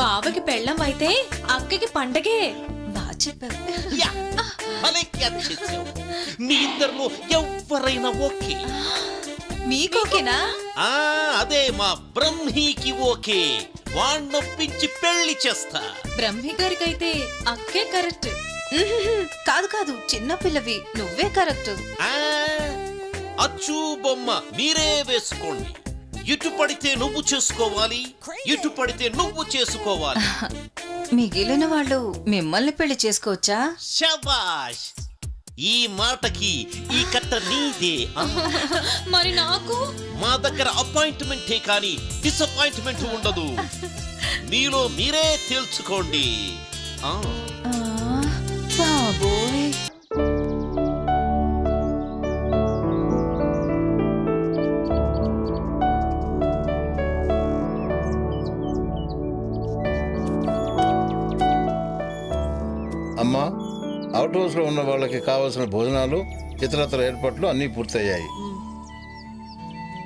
బావకి పెళ్ళం అయితే అక్కకి పండగే. బాగా చెప్పావు. మీ ఇద్దరిలో ఎవరైనా ఓకే. మీకోకేనా? అదే మా బ్రహ్మీకి ఓకే. వాణ్ణొప్పించి పెళ్లి చేస్తా. బ్రహ్మి గారికైతే అక్కే కరెక్ట్. కాదు కాదు, చిన్న పిల్లవి, నువ్వే కరెక్ట్. అచ్చు బొమ్మ మీరే వేసుకోండి. ఇటు పడితే నువ్వు చేసుకోవాలి, ఇటు పడితే నువ్వు చేసుకోవాలి. మిగిలిన వాళ్ళు మిమ్మల్ని పెళ్లి చేసుకోవచ్చా? శబాష్, ఈ మాటకి ఈ కట్ట నీదే. మరి నాకు మా దగ్గర అపాయింట్మెంటే కానీ డిసప్పాయింట్మెంట్ ఉండదు. మీలో మీరే తేల్చుకోండి. బాబోయ్, అమ్మా, అవుట్ హౌస్ లో ఉన్న వాళ్ళకి కావాల్సిన భోజనాలు, ఇతరత్ర ఏర్పాట్లు అన్నీ పూర్తయ్యాయి.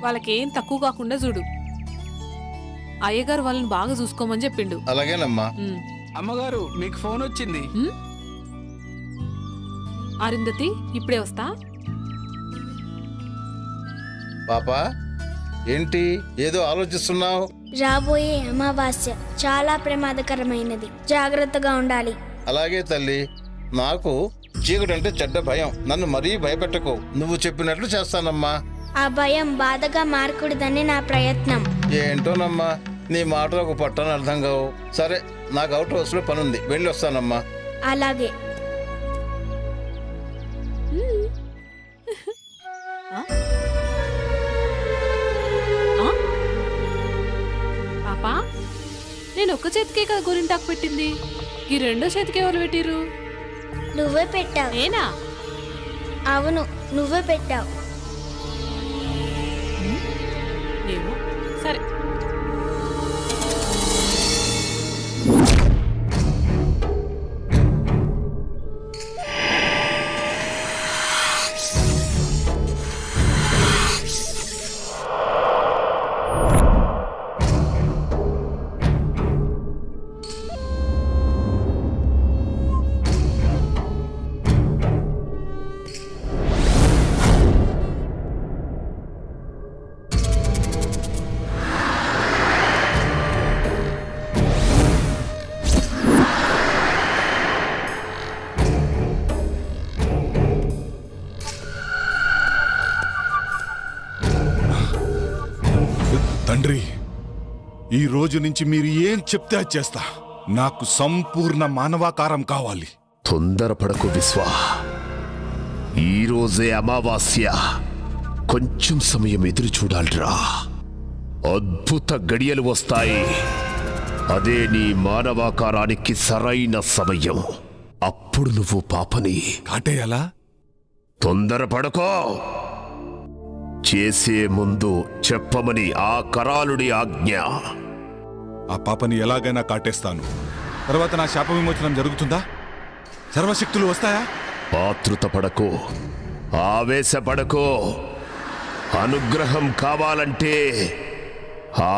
వాళ్ళకేం తక్కువ కాకుండా చూడు. అయ్యగారు వాళ్ళని బాగా చూసుకోమని చెప్పిండు. అలాగేనమ్మా. అమ్మగారు, మీకు ఫోన్ వచ్చింది. అరుంధతి, ఇప్పుడే వస్తా. పాపా, ఏంటి ఏదో ఆలోచిస్తున్నావు? రాబోయే అమావాస్య చాలా ప్రమాదకరమైనది, జాగ్రత్తగా ఉండాలి. అలాగే తల్లి, నాకు చీకటంటే చెడ్డ భయం. నన్ను మరీ భయపెట్టకు. నువ్వు చెప్పినట్లు చేస్తానమ్మా. ఆ భయం బాధగా మారకూడదని నా ప్రయత్నం. ఏంటోనమ్మా, నీ మాటలకు పట్టని అర్థం కావు. సరే, నాకు అవుట్ హౌస్ లో పనుంది, వెళ్ళి వస్తానమ్మా. అలాగే. పాపా, నేను ఒక్క చేతికే కదా గోరింటాకు పెట్టింది, ఈ రెండో చేతికి ఎవరు పెట్టిరు? నువ్వే పెట్టావు. నేనా? అవును, నువ్వే పెట్టావు. ఏమో సరే. తండ్రి, ఈ రోజు నుంచి మీరు ఏం చెప్తే అది చేస్తా. నాకు సంపూర్ణ మానవాకారం కావాలి. తొందరపడకు విశ్వ, ఈరోజే అమావాస్య. కొంచెం సమయం ఎదురు చూడాలిరా. అద్భుత గడియలు వస్తాయి. అదే నీ మానవాకారానికి సరైన సమయం. అప్పుడు నువ్వు పాపని కాటేయాలా? తొందరపడకో. చేసే ముందు చెప్పమని ఆ కరాలుడి ఆజ్ఞ. ఆ పాపని ఎలాగైనా కాటేస్తాను. తర్వాత నా శాప విమోచనం జరుగుతుందా? సర్వశక్తులు వస్తాయా? ఆతృత పడకో, ఆవేశపడకో. అనుగ్రహం కావాలంటే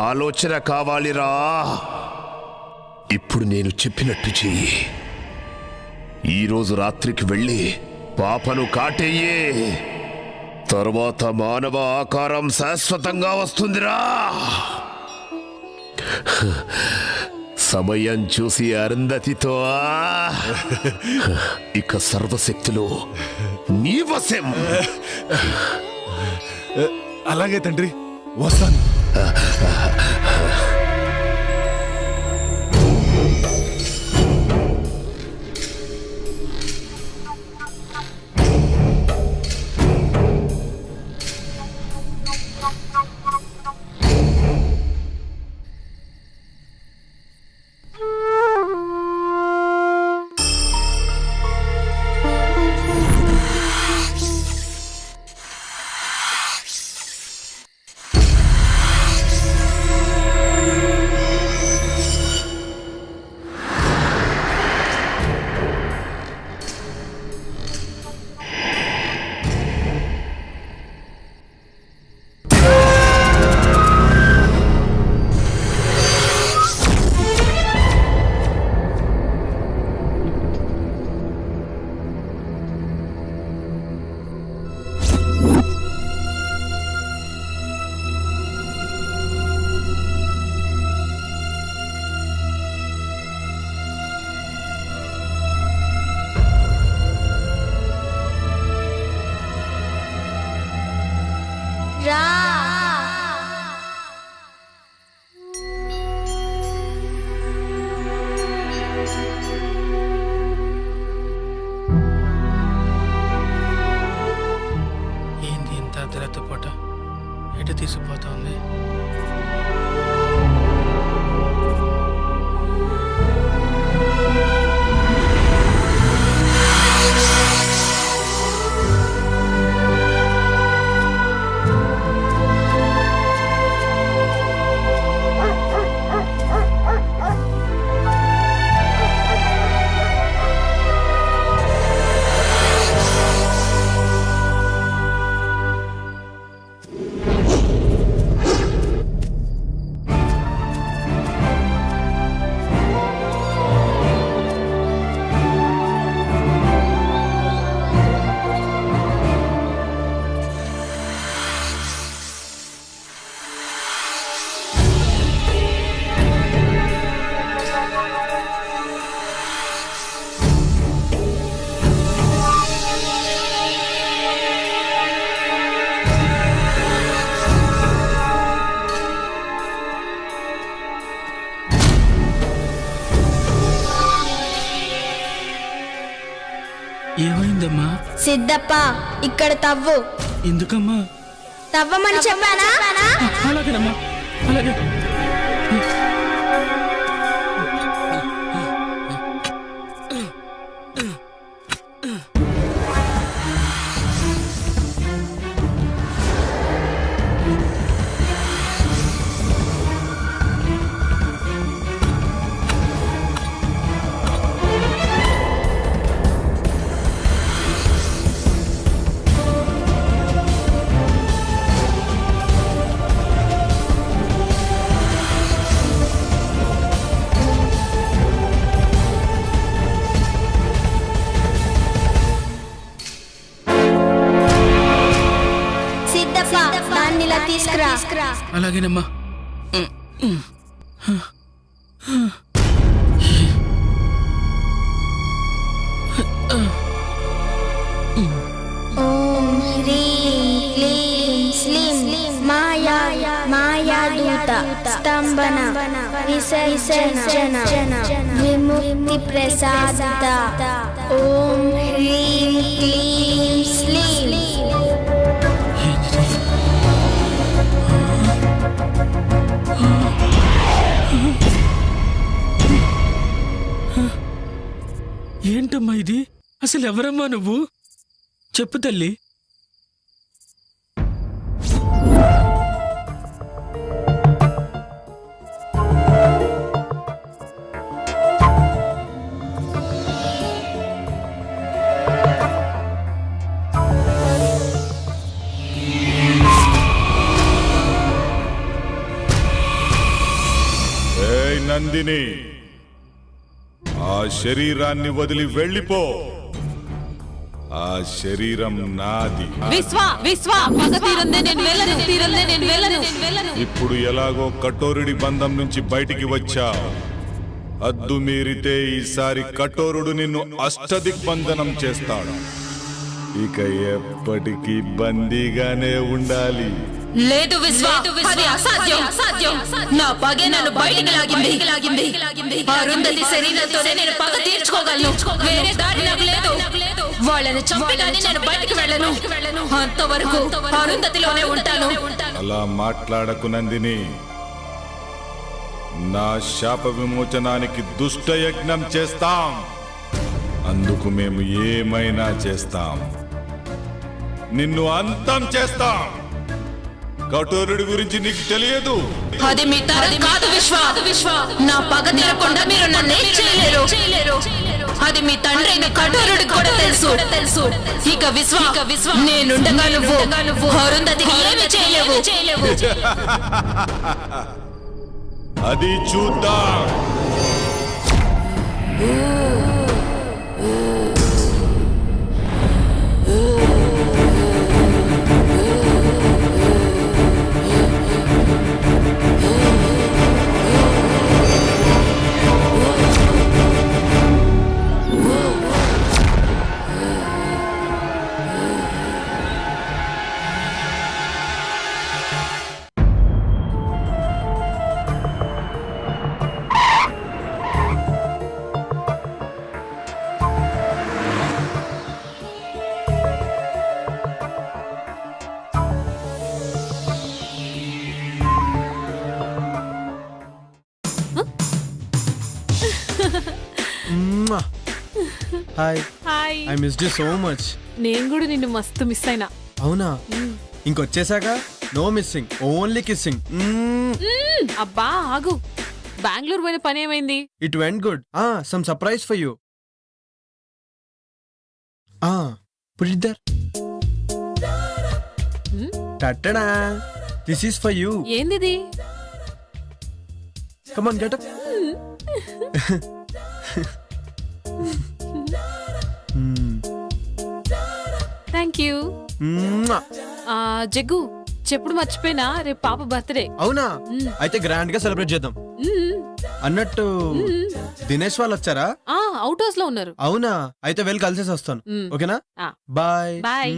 ఆలోచన కావాలిరా. ఇప్పుడు నేను చెప్పినట్టు చెయ్యి. ఈరోజు రాత్రికి వెళ్ళి పాపను కాటేయే. తరువాత మానవ ఆకారం శాశ్వతంగా వస్తుందిరా. సమయం చూసి అరుంధతితో ఇక సర్వశక్తులు నీ వశం. అలాగే తండ్రి, వస్తాను. రా. ఏంది ఇంత అర్ధరాత్రి పూట ఎటు తీసుకుపోతుంది? ఏమైందమ్మా? సిద్ధప్ప, ఇక్కడ తవ్వు. ఎందుకమ్మా? తవ్వమని చెప్పానా? అలాగేనమ్మా, అలాగే. దాన్ని ఇలా తీసుకురా. అలాగేనమ్మా. ఓం హ్రీం క్లీం స్లీం మాయాదూత స్తంభన విసర్జన విముక్తి ప్రసాద. ఓం హ్రీం క్లీం స్లీం. ఏంటమ్మా ఇది? అసలు ఎవరమ్మా నువ్వు? చెప్పు తల్లి. ఏయ్ నందిని, ఆ శరీరాన్ని వదిలి వెళ్ళిపో. ఆ శరీరం నాది. పగ తీరందే నేను వెళ్ళను. ఇప్పుడు ఎలాగో కఠోరుడి బంధం నుంచి బయటికి వచ్చా. అద్దు మీరితే ఈసారి కఠోరుడు నిన్ను అష్టదిగ్బంధనం చేస్తాడు. ఇక ఎప్పటికీ బందీగానే ఉండాలి. లేదు విశ్వా, అది అసాధ్యం. నా పగే నన్ను బయటికి లాగింది. అరుంధతి శరీరంతోనే నేను పగ తీర్చుకోగలను. వేరే దారి నాకు లేదు. వాళ్ళని చంపి కానీ నేను బయటికి వెళ్ళను. అంతవరకు అరుంధతిలోనే ఉంటాను. అలా మాట్లాడకు నందిని. నా శాప విమోచనానికి దుష్ట యజ్ఞం చేస్తాం. అందుకు మేము ఏమైనా చేస్తాం. నిన్ను అంతం చేస్తాం. కఠోరుడి గురించి నీకు తెలియదు. అది మీ తరం కాదు విశ్వ. నా పగ తీరకుండా మీరు నన్ను ఏం చేయలేరు. అది మీ తండ్రి అయిన కఠోరుడి కూడా తెలుసు. ఇక విశ్వ నేనుండగా నువ్వు అరుంధతికి ఏమి చేయలేవు. అది చూద్దాం. Hi, I missed you so much. నేను కూడా నిన్ను మస్తు మిస్ అయినా. అవునా? ఇంకొచ్చేసాక నో మిస్సింగ్, ఓన్లీ కిస్సింగ్. అబ్బా ఆగు, బెంగళూరు పోయిన పని ఏమైంది? It went good. Some surprise for you. Put it there. Tada, this is for you. ఏందిది? Come on, get up. Thank you. Jaggu, చెప్పుడు మర్చిపోయినా, రేపు పాప బర్త్డే. అవునా? అయితే గ్రాండ్ గా సెలబ్రేట్ చేద్దాం. అన్నట్టు దినేష్ వాళ్ళు వచ్చారా? అవుట్ హౌస్ లో ఉన్నారు. అవునా? అయితే వెళ్ళి కలిసేసి వస్తాను. ఓకేనా? బాయ్. బాయ్.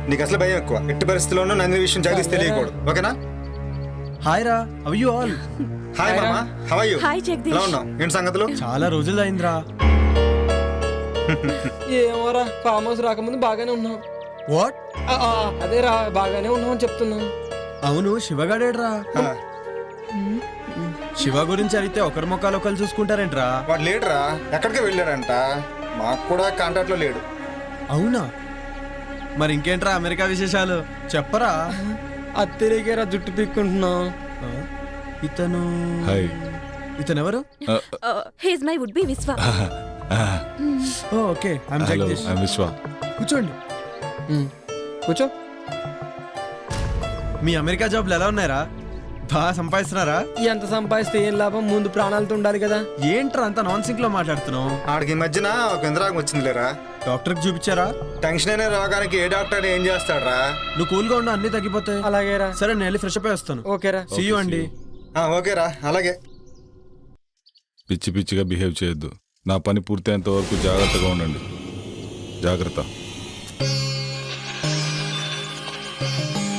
నీకు అసలు భయం ఎక్కువ. ఎట్టి పరిస్థితుల్లోనూ నంది విషయం జగదీష్ తెలియకూడదు. ఓకేనా? హాయ్ రా, హౌ యు ఆల్? హాయ్ మామా, how are you? Hi Jagadish. ఎలా ఉన్నావు? ఏంటి సంగతులు? చాలా రోజులు అయిందిరా. ఏమోరా, ఫామ్ హౌస్ రాకముందు బాగానే ఉన్నాం. వాట్? అదేరా, బాగానే ఉన్నామని చెప్తున్నాం. అవును, శివగాడేడ్రా? శివ గురించి అడిగితే ఒకరి ముఖాలు ఒకరు చూసుకుంటారేంట్రా? వాడు లేడురా, ఎక్కడికి వెళ్ళాడంట. మాకు కూడా కాంటాక్ట్ లో లేడు. అవునా? మరి ఇంకేంట్రా అమెరికా విశేషాలు చెప్పరా? అత్తిరిగేరా, జుట్టు పీక్కుంటున్నాం. ఇతను ఎవరు? హీస్ మై వుడ్ బి విశ్వ. Okay, I'm Jagadish. ఐమ్ విశ్వ. కూర్చోండి. కూర్చో. మీ అమెరికా జాబ్లు ఎలా ఉన్నాయరా? బాగా సంపాదిస్తున్నారా? ఎంత సంపాదిస్తే ఏం లాభం, ముందు ప్రాణాలతో ఉండాలి కదా. ఏంట్రా అంత నాన్ సింక్ లో మాట్లాడుతున్నావు? ఆడికి ఈ మధ్యన ఒక ఇంద్రాగం వచ్చింది లేరా. డాక్టర్కి చూపించారా? టెన్షన్ అనే రోగానికి ఏ డాక్టర్ ఏం చేస్తాడరా? నువ్వు కూల్గా ఉండు, అన్ని తగ్గిపోతాయి. అలాగేరా. సరే నేను వెళ్ళి ఫ్రెష్ అప్ అయి వస్తాను. ఓకేరా. సీ యూ అండి. ఓకేరా, అలాగే. పిచ్చి పిచ్చిగా బిహేవ్ చేయొద్దు. నా పని పూర్తయ్యేంత వరకు జాగ్రత్తగా ఉండండి. జాగ్రత్త.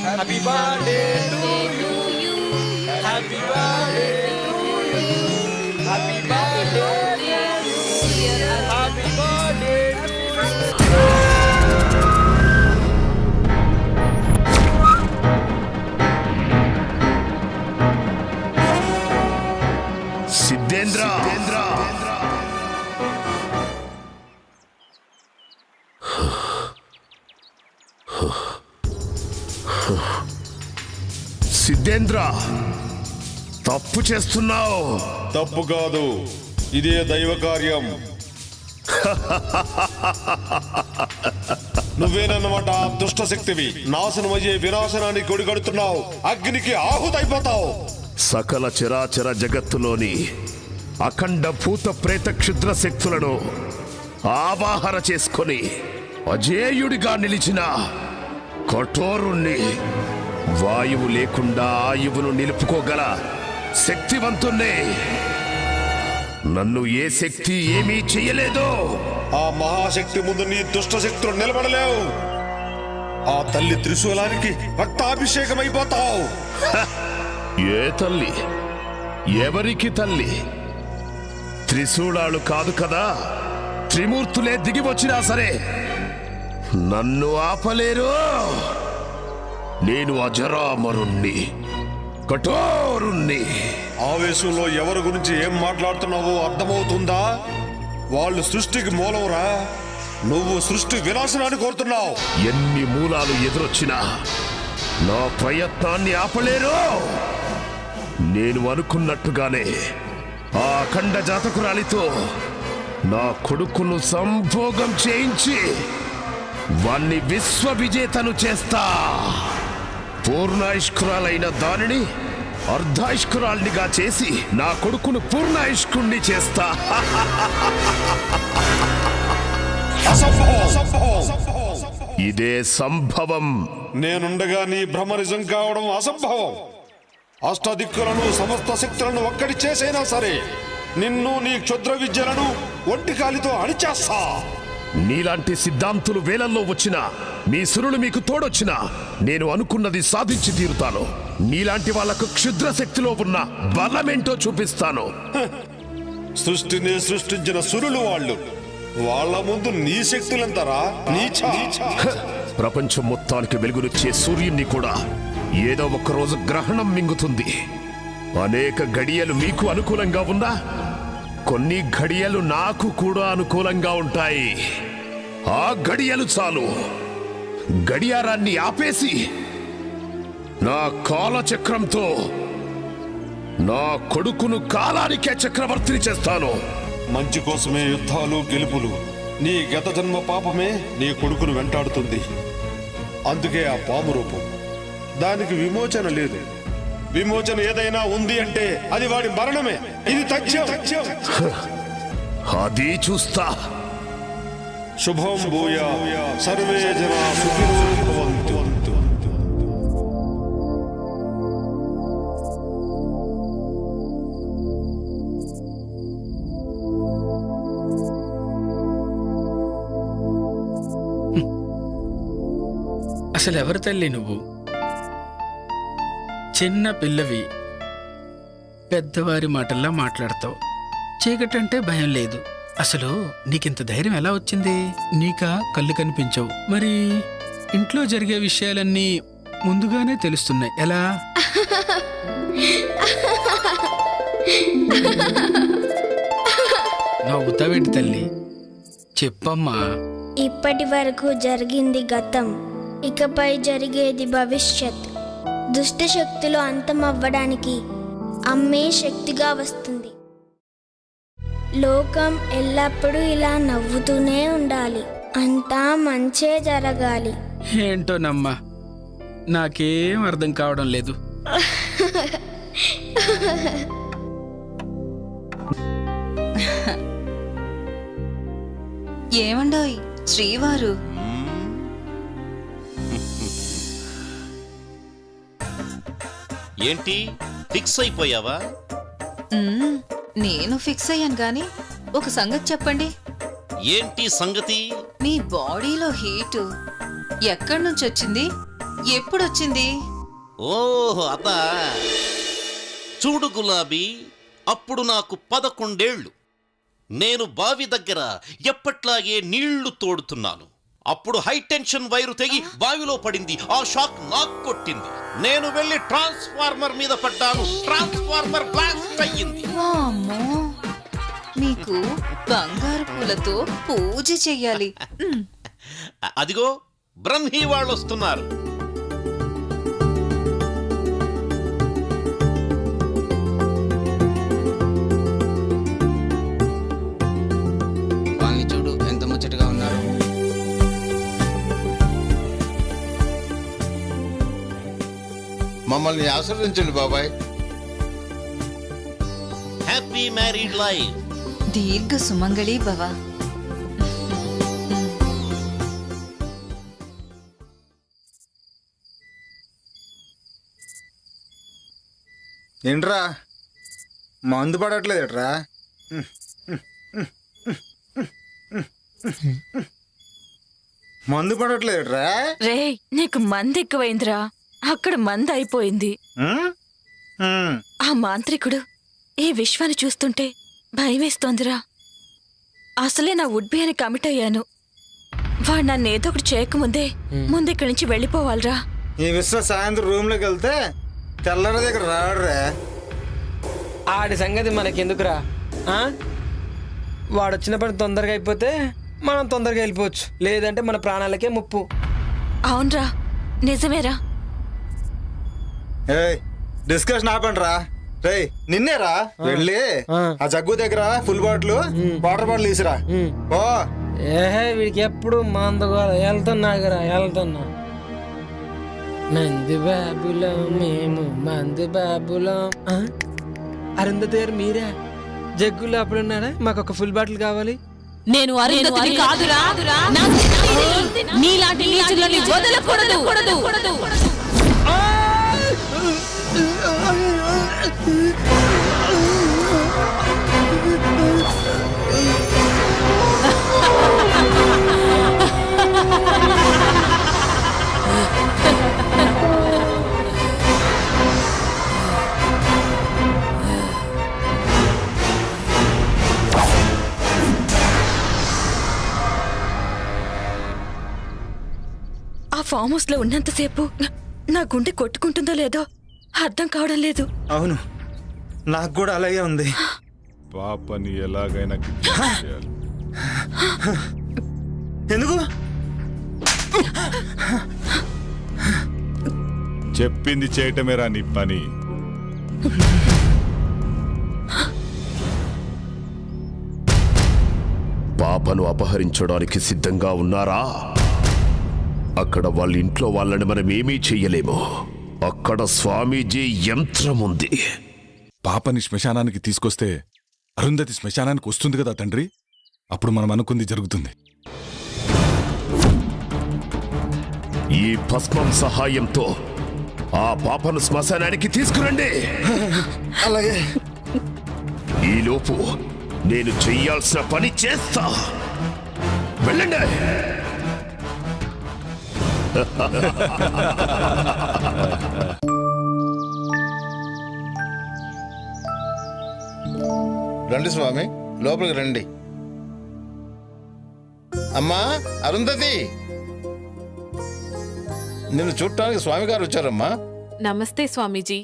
Happy birthday to you, happy birthday to you, happy birthday happy birthday. Siddhendra Siddhendra, తప్పు చేస్తున్నావు. తప్పు కాదు, ఇదే దైవ కార్యం. నువ్వేనన్నమాట ఆ దుష్ట శక్తివి. నాశనమయ్యే వినాశనానికి కొడిగడుతున్నావు. అగ్నికి ఆహుతైపోతావు. సకల చరాచర జగత్తులోని అఖండ భూత ప్రేత క్షుద్ర శక్తులను ఆవాహన చేసుకొని అజేయుడిగా నిలిచిన కఠోరుణ్ణి, వాయువు లేకుండా ఆయువును నిలుపుకోగల శక్తివంతుణ్ణి. నన్ను ఏ శక్తి ఏమీ చెయ్యలేదో. ఆ మహాశక్తి ముందు నీ దుష్ట శక్తులు నిలబడలేవు. ఆ తల్లి త్రిశూలానికి రక్తాభిషేకమైపోతావు. ఏ తల్లి? ఎవరికి తల్లి? త్రిశూలాలు కాదు కదా, త్రిమూర్తులే దిగి వచ్చినా సరే నన్ను ఆపలేరు. నేను అజరామరుణ్ణి, కఠోరుణ్ణి. ఆవేశంలో ఎవరి గురించి ఏం మాట్లాడుతున్నావో అర్థమవుతుందా? వాళ్ళు సృష్టికి మూలంరా. నువ్వు సృష్టి వినాశనాన్ని కోరుతున్నావు. ఎన్ని మూలాలు ఎదురొచ్చినా నా ప్రయత్నాన్ని ఆపలేరు. నేను అనుకున్నట్టుగానే ఆ అఖండ జాతకురాలితో నా కొడుకును సంభోగం చేయించి వాణ్ణి విశ్వ విజేతను చేస్తా. పూర్ణాయుష్కురాలైన దానిని అర్ధాయుష్కురాల్నిగా చేసి నా కొడుకును పూర్ణాయుష్కుణ్ణి చేస్తా. ఇదే సంభవం. నేనుండగా నీ భ్రమ నిజం కావడం అసంభవం. అష్టదిక్కులను సమస్త శక్తులను ఒక్కడి చేసైనా సరే నిన్ను నీ క్షుద్ర విద్యలను ఒంటికాలితో అణిచేస్తా. నీలాంటి సిద్ధాంతులు వేలల్లో వచ్చినా, మీ సురులు మీకు తోడొచ్చినా నేను అనుకున్నది సాధించి తీరుతాను. నీలాంటి వాళ్లకు క్షుద్ర శక్తిలో ఉన్న బలమేంటో చూపిస్తాను. సృష్టిని సృష్టించిన సురులు వాళ్ళు. వాళ్ళ ముందు నీ శక్తులంతరా నీచా. ప్రపంచం మొత్తానికి వెలుగునిచ్చే సూర్యున్ని కూడా ఏదో ఒక్కరోజు గ్రహణం మింగుతుంది. అనేక గడియలు మీకు అనుకూలంగా ఉన్నా కొన్ని గడియలు నాకు కూడా అనుకూలంగా ఉంటాయి. ఆ గడియలు చాలు. గడియారాన్ని ఆపేసి నా కాలచక్రంతో నా కొడుకును కాలానికే చక్రవర్తిని చేస్తాను. మంచి కోసమే యుద్ధాలు గెలుపులు. నీ గత జన్మ పాపమే నీ కొడుకును వెంటాడుతుంది. అందుకే ఆ పాము రూపం. దానికి విమోచన లేదు. విమోచన ఏదైనా ఉంది అంటే అది వాడి మరణమే. ఇది తథ్యం. అది చూస్తా. శుభం భూయా సర్వే జనా సుఖినో భవంతు. అసలు ఎవరు తల్లి నువ్వు? చిన్న పిల్లవి, పెద్దవారి మాటల్లా మాట్లాడతావు. చీకటంటే భయం లేదు. అసలు నీకింత ధైర్యం ఎలా వచ్చింది? నీకా కళ్ళు కనిపించవు, మరి ఇంట్లో జరిగే విషయాలన్నీ ముందుగానే తెలుస్తున్నాయి. ఎలా? నవ్వుతావేంటి తల్లి? చెప్పమ్మా. ఇప్పటి వరకు జరిగింది గతం, ఇకపై జరిగేది భవిష్యత్. దుష్ట శక్తులు అంతమవ్వడానికి అమ్మే శక్తిగా వస్తుంది. లోకం ఎల్లప్పుడూ ఇలా నవ్వుతూనే ఉండాలి. అంతా మంచే జరగాలి. ఏంటోనమ్మా, నాకేం అర్థం కావడం లేదు. ఏమండోయ్ శ్రీవారు, ఏంటి ఫిక్స్ అయిపోయావా? నేను ఫిక్స్ అయ్యాను గాని ఒక సంగతి చెప్పండి. ఏంటి సంగతి? మీ బాడీలో హీటు ఎక్కడి నుంచి వచ్చింది, ఎప్పుడొచ్చింది? ఓహ్ అదా. చూడు గులాబీ, అప్పుడు నాకు 11 ఏళ్ళు. నేను బావి దగ్గర ఎప్పట్లాగే నీళ్లు తోడుతున్నాను. అప్పుడు హై టెన్షన్ వైరు తెగి బావిలో పడింది. ఆ షాక్ నాకు కొట్టింది. నేను వెళ్ళి ట్రాన్స్ఫార్మర్ మీద పడ్డాను. ట్రాన్స్ఫార్మర్ బ్లాస్ట్ అయ్యింది. అమ్మో, మీకు బంగారు పూలతో పూజ చెయ్యాలి. అదిగో బ్రహ్మీ వాళ్ళు వస్తున్నారు. వాళ్ళని చూడు ఎంత ముచ్చటగా ఉన్నారు. మమ్మల్ని ఆశీర్వదించండి బాబాయ్. Happy married life. దీర్ఘ సుమంగళి భవ. ఏంట్రా మందు పడట్లేదట్రా? మందు పడట్లేదట్రా? రే, నీకు మంది ఎక్కువైందిరా. అక్కడ మంది అయిపోయింది. ఆ మాంత్రికుడు ఈ విశ్వాన్ని చూస్తుంటే భయమేస్తోందిరా. అసలే నా వుడ్బి అని కమిట్ అయ్యాను. వాడు నన్ను ఏదో ఒకటి చేయకముందే ముందెక్కడి నుంచి వెళ్ళిపోవాలిరా. ఈ విశ్వ సాయంత్రం రూమ్లోకి వెళ్తే తెల్లర దగ్గర రాడురా. ఆడి సంగతి మనకెందుకురా? వాడు వచ్చిన పని తొందరగా అయిపోతే మనం తొందరగా వెళ్ళిపోవచ్చు, లేదంటే మన ప్రాణాలకే ముప్పు. అవునరా, నిజమేరా. డిస్కషన్ ఆపండిరా. రే నిన్నేరా వెళ్ళి ఆ జగ్గు దగ్గర ఫుల్ బాటిల్ వాటర్ బాటిల్ తీసిరా. ఓ ఏహే, వీడికి ఎప్పుడు మందుగోల. వెళ్తున్నాగరా, వెళ్తున్నా. మంది బాబులో మేము, మంది బాబులో. అరుంధతి గారు మీరా? జగ్గులో అప్పుడున్నారా? మాకు ఒక ఫుల్ బాటిల్ కావాలి. నేను అరుంధతిని కాదురా. నీలాంటి నీచులని వదలకూడదు. ఆ ఫామ్ హౌస్ లో ఉన్నంతసేపు నా గుండె కొట్టుకుంటుందో లేదో అర్థం కావడం లేదు. అవును, నాకు కూడా అలాగే ఉంది. పాపని ఎలాగైనా కిడ్నాప్ చేయాలి. ఎందుకు? చెప్పింది చేయటమేరా నీ పని. పాపను అపహరించడానికి సిద్ధంగా ఉన్నారా? అక్కడ వాళ్ళ ఇంట్లో వాళ్ళని మనం ఏమీ చెయ్యలేము. అక్కడ స్వామీజీ యంత్రం ఉంది. పాపని శ్మశానానికి తీసుకొస్తే అరుంధతి శ్మశానానికి వస్తుంది కదా తండ్రి. అప్పుడు మనం అనుకుంది జరుగుతుంది. ఈ భస్మం సహాయంతో ఆ పాపను శ్మశానానికి తీసుకురండి. అలాగే. ఈలోపు నేను చెయ్యాల్సిన పని చేస్తా. వెళ్ళండి. రండి స్వామి, లోపలికి రండి. అమ్మా అరుంధతి, నిన్ను చూడటానికి స్వామి గారు వచ్చారమ్మా. నమస్తే స్వామీజీ.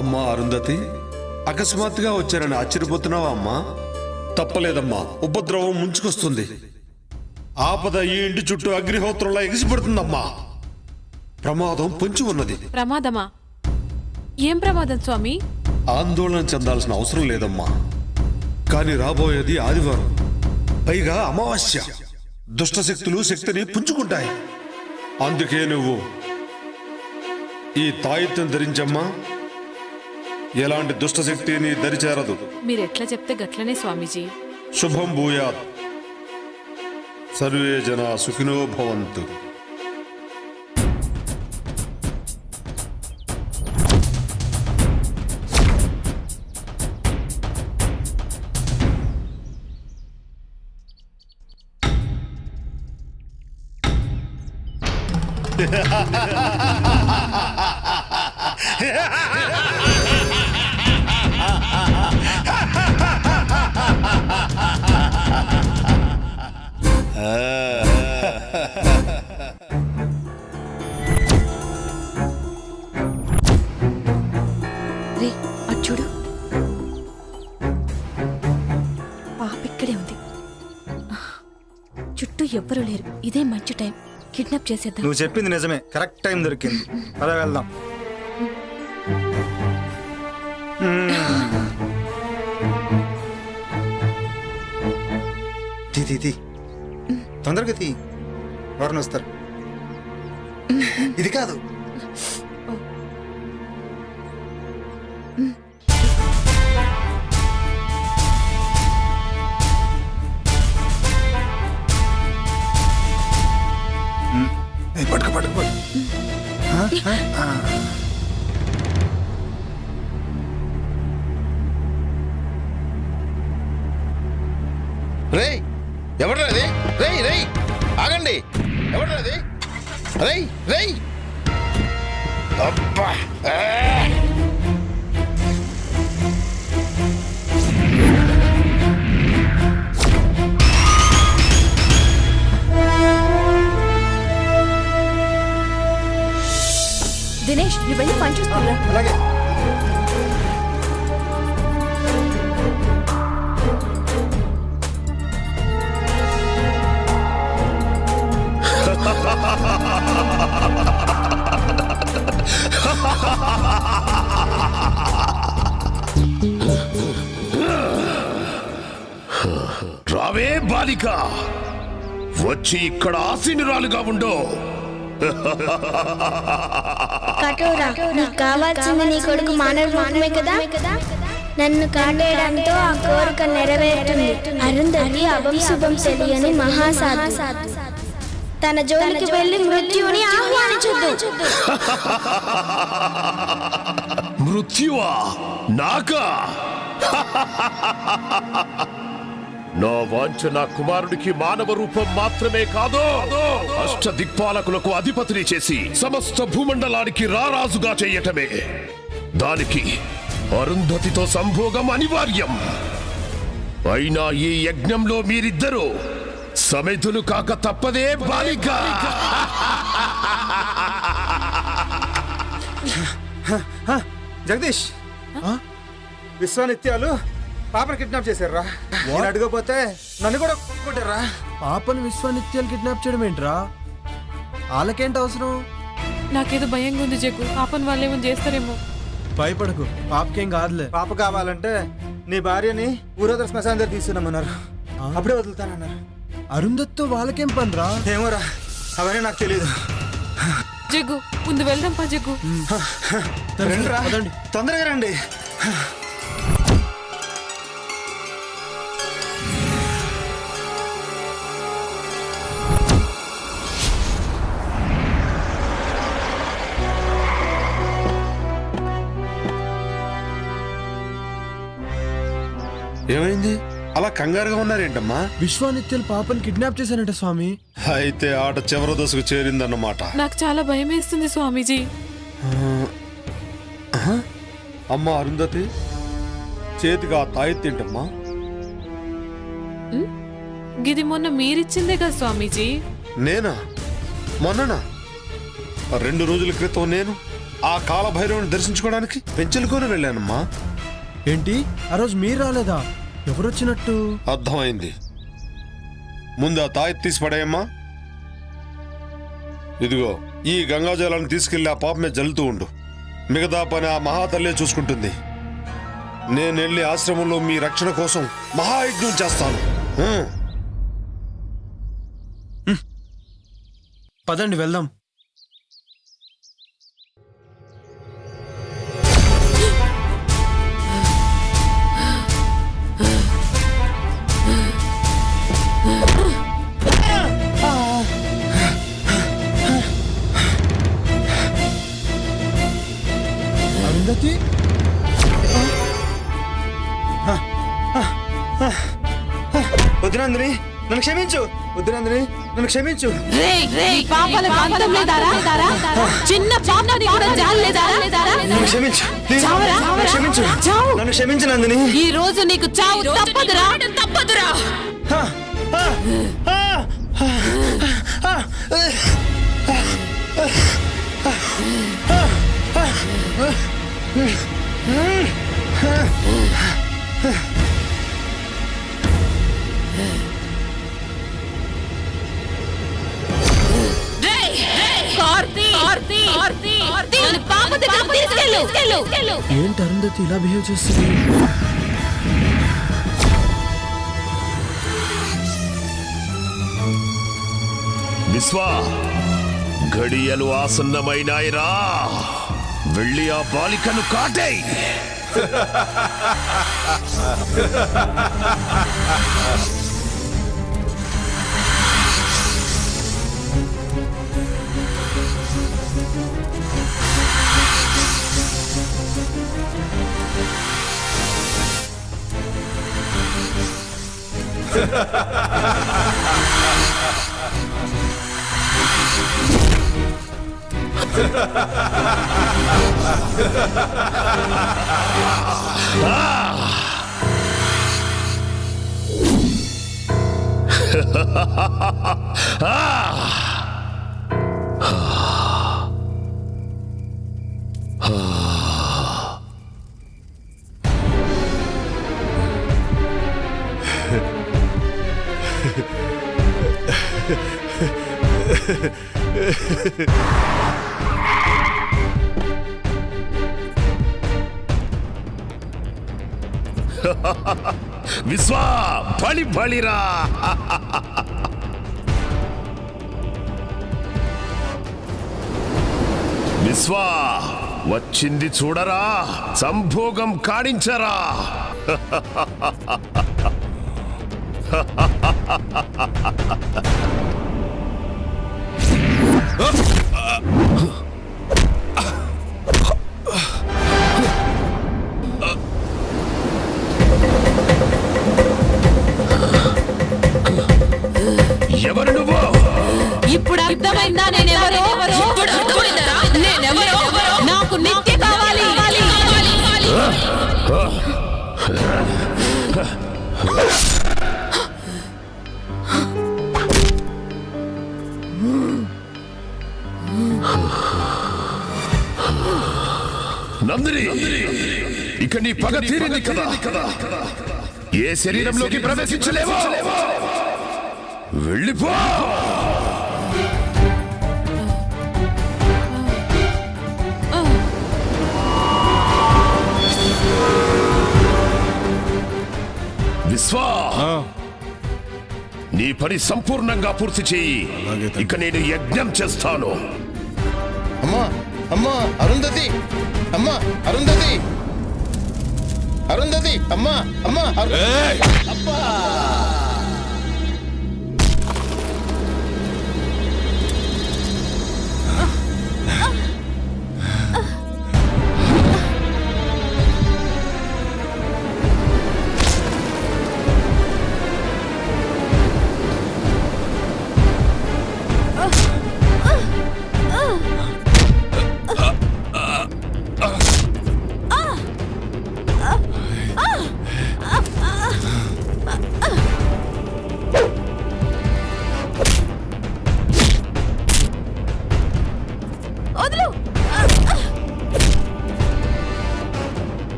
అమ్మా అరుంధతి, అకస్మాత్తుగా వచ్చారని ఆశ్చర్యపోతున్నావా అమ్మా? తప్పలేదమ్మా, ఉపద్రవం ముంచుకొస్తుంది. ఆపద ఈ ఇంటి చుట్టూ అగ్నిహోత్రంలా ఎగిసిపడుతుందమ్మా. ప్రమాదం పొంచి ఉన్నది. ప్రమాదమా? ఏం ప్రమాదం స్వామి? ఆందోళన చెందాల్సిన అవసరం లేదమ్మా. కానీ రాబోయేది ఆదివారం, పైగా అమావాస్య. దుష్టశక్తులు శక్తిని పుంజుకుంటాయి. అందుకే నువ్వు ఈ తాయిత్యం ధరించమ్మా. ఎలాంటి దుష్టశక్తి నీ దరిచేరదు. మీరు ఎట్లా చెప్తే గట్లనే స్వామీజీ. శుభం భూయాత్. సర్వే జనా సుఖినో భవంతు. రే అటు చూడు, పాప ఇక్కడే ఉంది. చుట్టూ ఎవ్వరూ లేరు. ఇదే మంచి టైం, కిడ్నాప్ చేసేద్దాం. నువ్వు చెప్పింది నిజమే, కరెక్ట్ టైం దొరికింది. అలా వెళ్దాం. తీ తొందరగా తీ, ఎవరిని వస్తారు. ఇది కాదు. పట్టుకో పట్టుకో. రేయ్ ఎవడ్రా అది? రేయ్ రేయ్ ఆగండి, ఎవడ్రా అది? రేయ్ రేయ్ అబ్బా దినేష్, నువ్వు వెళ్ళి పని చూసుకురా. అలాగే. రావే బాలిక, వచ్చి ఇక్కడ ఆసీనురాలుగా ఉండో. కఠోరా, నీకు కావాల్సింది నీ కొడుకు మానవ రూపమే కదా. నన్ను కాటేయడంతో ఆ కోరిక నెరవేరుతుంది. అరుంధతి అభం శుభం తెలియని మహాసాధు. తన జోలికి వెళ్ళి మృత్యువుని ఆహ్వానించొద్దు. మృత్యువా? నాకా? నా వాంఛ నా కుమారుడికి మానవ రూపం మాత్రమే కాదు, అష్టదిక్పాలకులకు అధిపతిని చేసి సమస్త భూమండలానికి రారాజుగా చెయ్యటమే. దానికి అరుంధతితో సంభోగం అనివార్యం. అయినా ఈ యజ్ఞంలో మీరిద్దరూ సమితులు కాక తప్పదే బాలిక. జగదీష్, విశ్వానిత్యాలు పాపను కిడ్నాప్ చేశారా? నేను అడగపోతే నన్ను కూడా కొట్టారా? పాపను విశ్వానిత్యాలు కిడ్నాప్ చేయడం ఏంట్రా? వాళ్ళకేంటి అవసరం? నాకేదో భయంగా ఉంది జగ్గు. పాపని వాళ్ళు ఏమో చేస్తారేమో. భయపడకు, పాపకేం కాదులే. పాప కావాలంటే నీ భార్యని ఊరోదర శ్మశానం దగ్గర తీసుకున్నామన్నారు. అప్పుడే వదులుతానన్నారు. అరుంధత్తో వాళ్ళకేం పనిరా? ఏమోరా, అవన్నీ నాకు తెలియదు. జగ్గు, ముందు వెళ్దాం పా జగ్గు. రండిరా, తొందరగా రండి. ఏమైంది? అలా కంగారుగా ఉన్నారేంటమ్మా? విశ్వానిత్యాలు పాపని కిడ్నాప్ చేశానంట స్వామి. అయితే ఆట చివరి దశకు చేరిందన్నమాట. నాకు చాలా భయం వేస్తుంది స్వామీజీ. అమ్మా అరుంధతి, చేతిగా తాయెత్తేంటమ్మా? గిది మొన్న మీరిచ్చిందే కదా స్వామీజీ. నేనా? మొన్ననా? 2 రోజుల క్రితం నేను ఆ కాలభైరవుని దర్శించుకోవడానికి పెంచెలుకొని వెళ్ళానమ్మా. ఏంటి, ఆ రోజు మీరు రాలేదా? ఎవరొచ్చినట్టు? అర్థమైంది. ముందు ఆ తాయెత్తు తీసి పడేయమ్మా. ఇదిగో, ఈ గంగాజలాన్ని తీసుకెళ్లి ఆ పాప మీద జల్లుతూ ఉండు. మిగతా పని ఆ మహాతల్లే చూసుకుంటుంది. నేను వెళ్ళి ఆశ్రమంలో మీ రక్షణ కోసం మహాయజ్ఞం చేస్తాను. పదండి వెళ్దాం. నందిని, నన్ను క్షమించు. వద్దు నందిని, నన్ను క్షమించు. చిన్న పాపని కూడా జాలేదారా? నన్ను క్షమించు, ప్లీజ్, నన్ను క్షమించు. నన్ను క్షమించు నందిని. ఈ రోజు నీకు చావు తప్పదురా, తప్పదురా. ఏంటి అరుంధతి ఇలా బిహేవ్ చేస్తుంది? విశ్వా, ఘడియలు ఆసన్నమైనాయిరా. వెళ్ళి ఆ బాలికను కాటేయ్. విశ్వా, బలి బలిరా. విశ్వా, వచ్చింది చూడరా, సంభోగం కాడించరా. ఎవరు నువ్వు? ఇప్పుడు అర్థమైందా నేనెవరో? నేనెవరో? నాకు నిత్య కావాలి. నందిని, ఇక నీ పగ తీరింది కదా. ఏ శరీరంలోకి ప్రవేశించలేవో. వెళ్ళిపో. విశ్వా, నీ పని సంపూర్ణంగా పూర్తి చేయి. ఇక నేను యజ్ఞం చేస్తాను. అమ్మా, అమ్మా, అరుంధతి, అమ్మా, అరుంధతి, అరుంధతి, అమ్మా, అమ్మా, అబ్బా.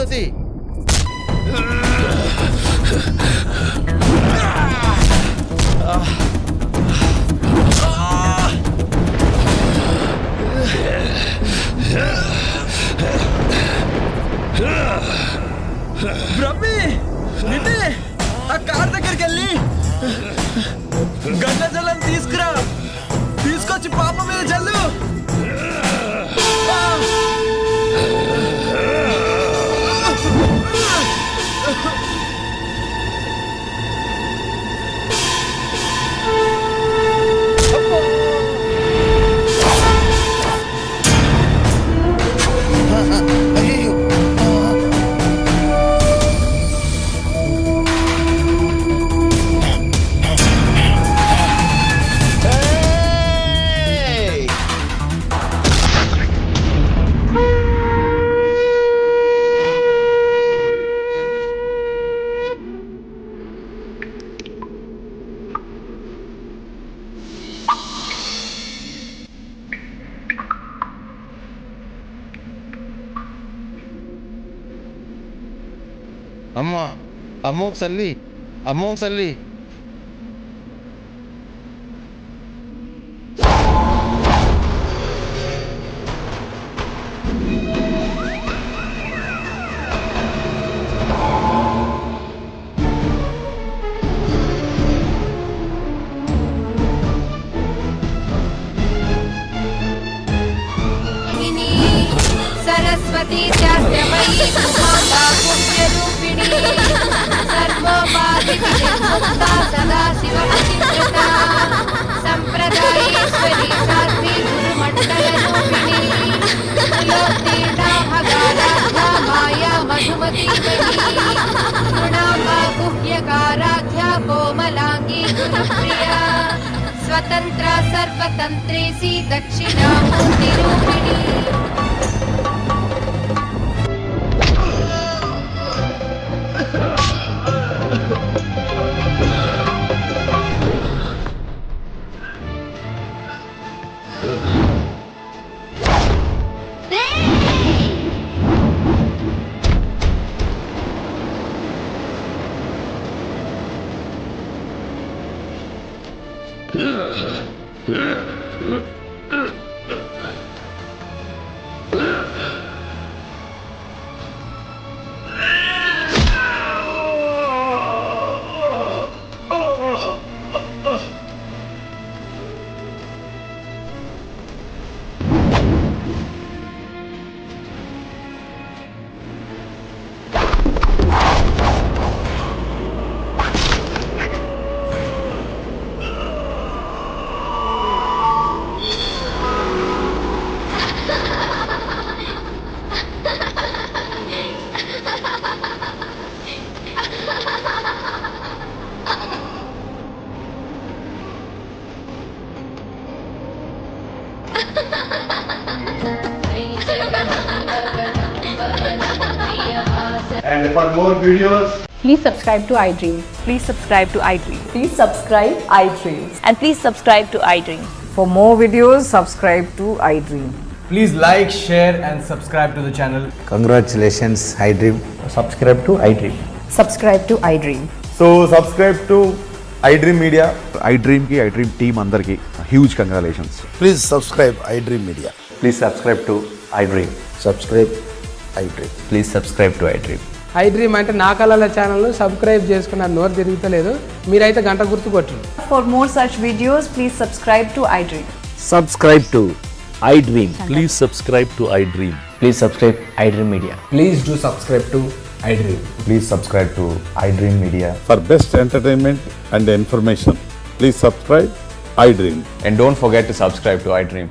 అరుంధతి బ్రహ్మి నిన్నే ఆ కార్ దగ్గరికి వెళ్ళి గంగ జలం తీసుకురా, తీసుకొచ్చి పాప మీద జల్లు. అమ్మ అమ్మో తల్లి, అమ్మో తల్లి. సరస్వతి శాస్త్రమయీ పుణ్యరూపిణి సర్వోపాధిముక్తా సదా శివపతివ్రతా సంప్రదాయేశ్వరి సాధ్వి గురుమండల రూపిణి త్రిలోక్తీర్థా భగారాధ్యా మాయా మధుమతి తృణాంబా గుహ్యకారాధ్యా కోమలాంగీ గురుప్రియా స్వతంత్ర సర్వతంత్రేసి దక్షిణామూర్తి రూపిణి. And for more videos, please subscribe to iDream. Please subscribe to iDream. Please subscribe iDream. And please subscribe to iDream. For more videos, subscribe to iDream. Please like, share and subscribe to the channel. Congratulations, iDream. Subscribe to iDream. Subscribe to iDream. so subscribe to iDream Media. iDream ki iDream team andarki huge congratulations. Please subscribe I dream media. Please subscribe to iDream. Subscribe I dream. Please subscribe to iDream. iDream అంటే నా కళల channel subscribe చేసుకున్న నోరు తిరుగుతలేదు, మీరైతే గంట గుర్తు కొట్టండి. For more such videos, please subscribe to iDream. Subscribe to iDream. Please subscribe to iDream. Please subscribe iDream Media. Please do subscribe to iDream. Please subscribe to iDream Media. For best entertainment and information, please subscribe iDream. And don't forget to subscribe to iDream.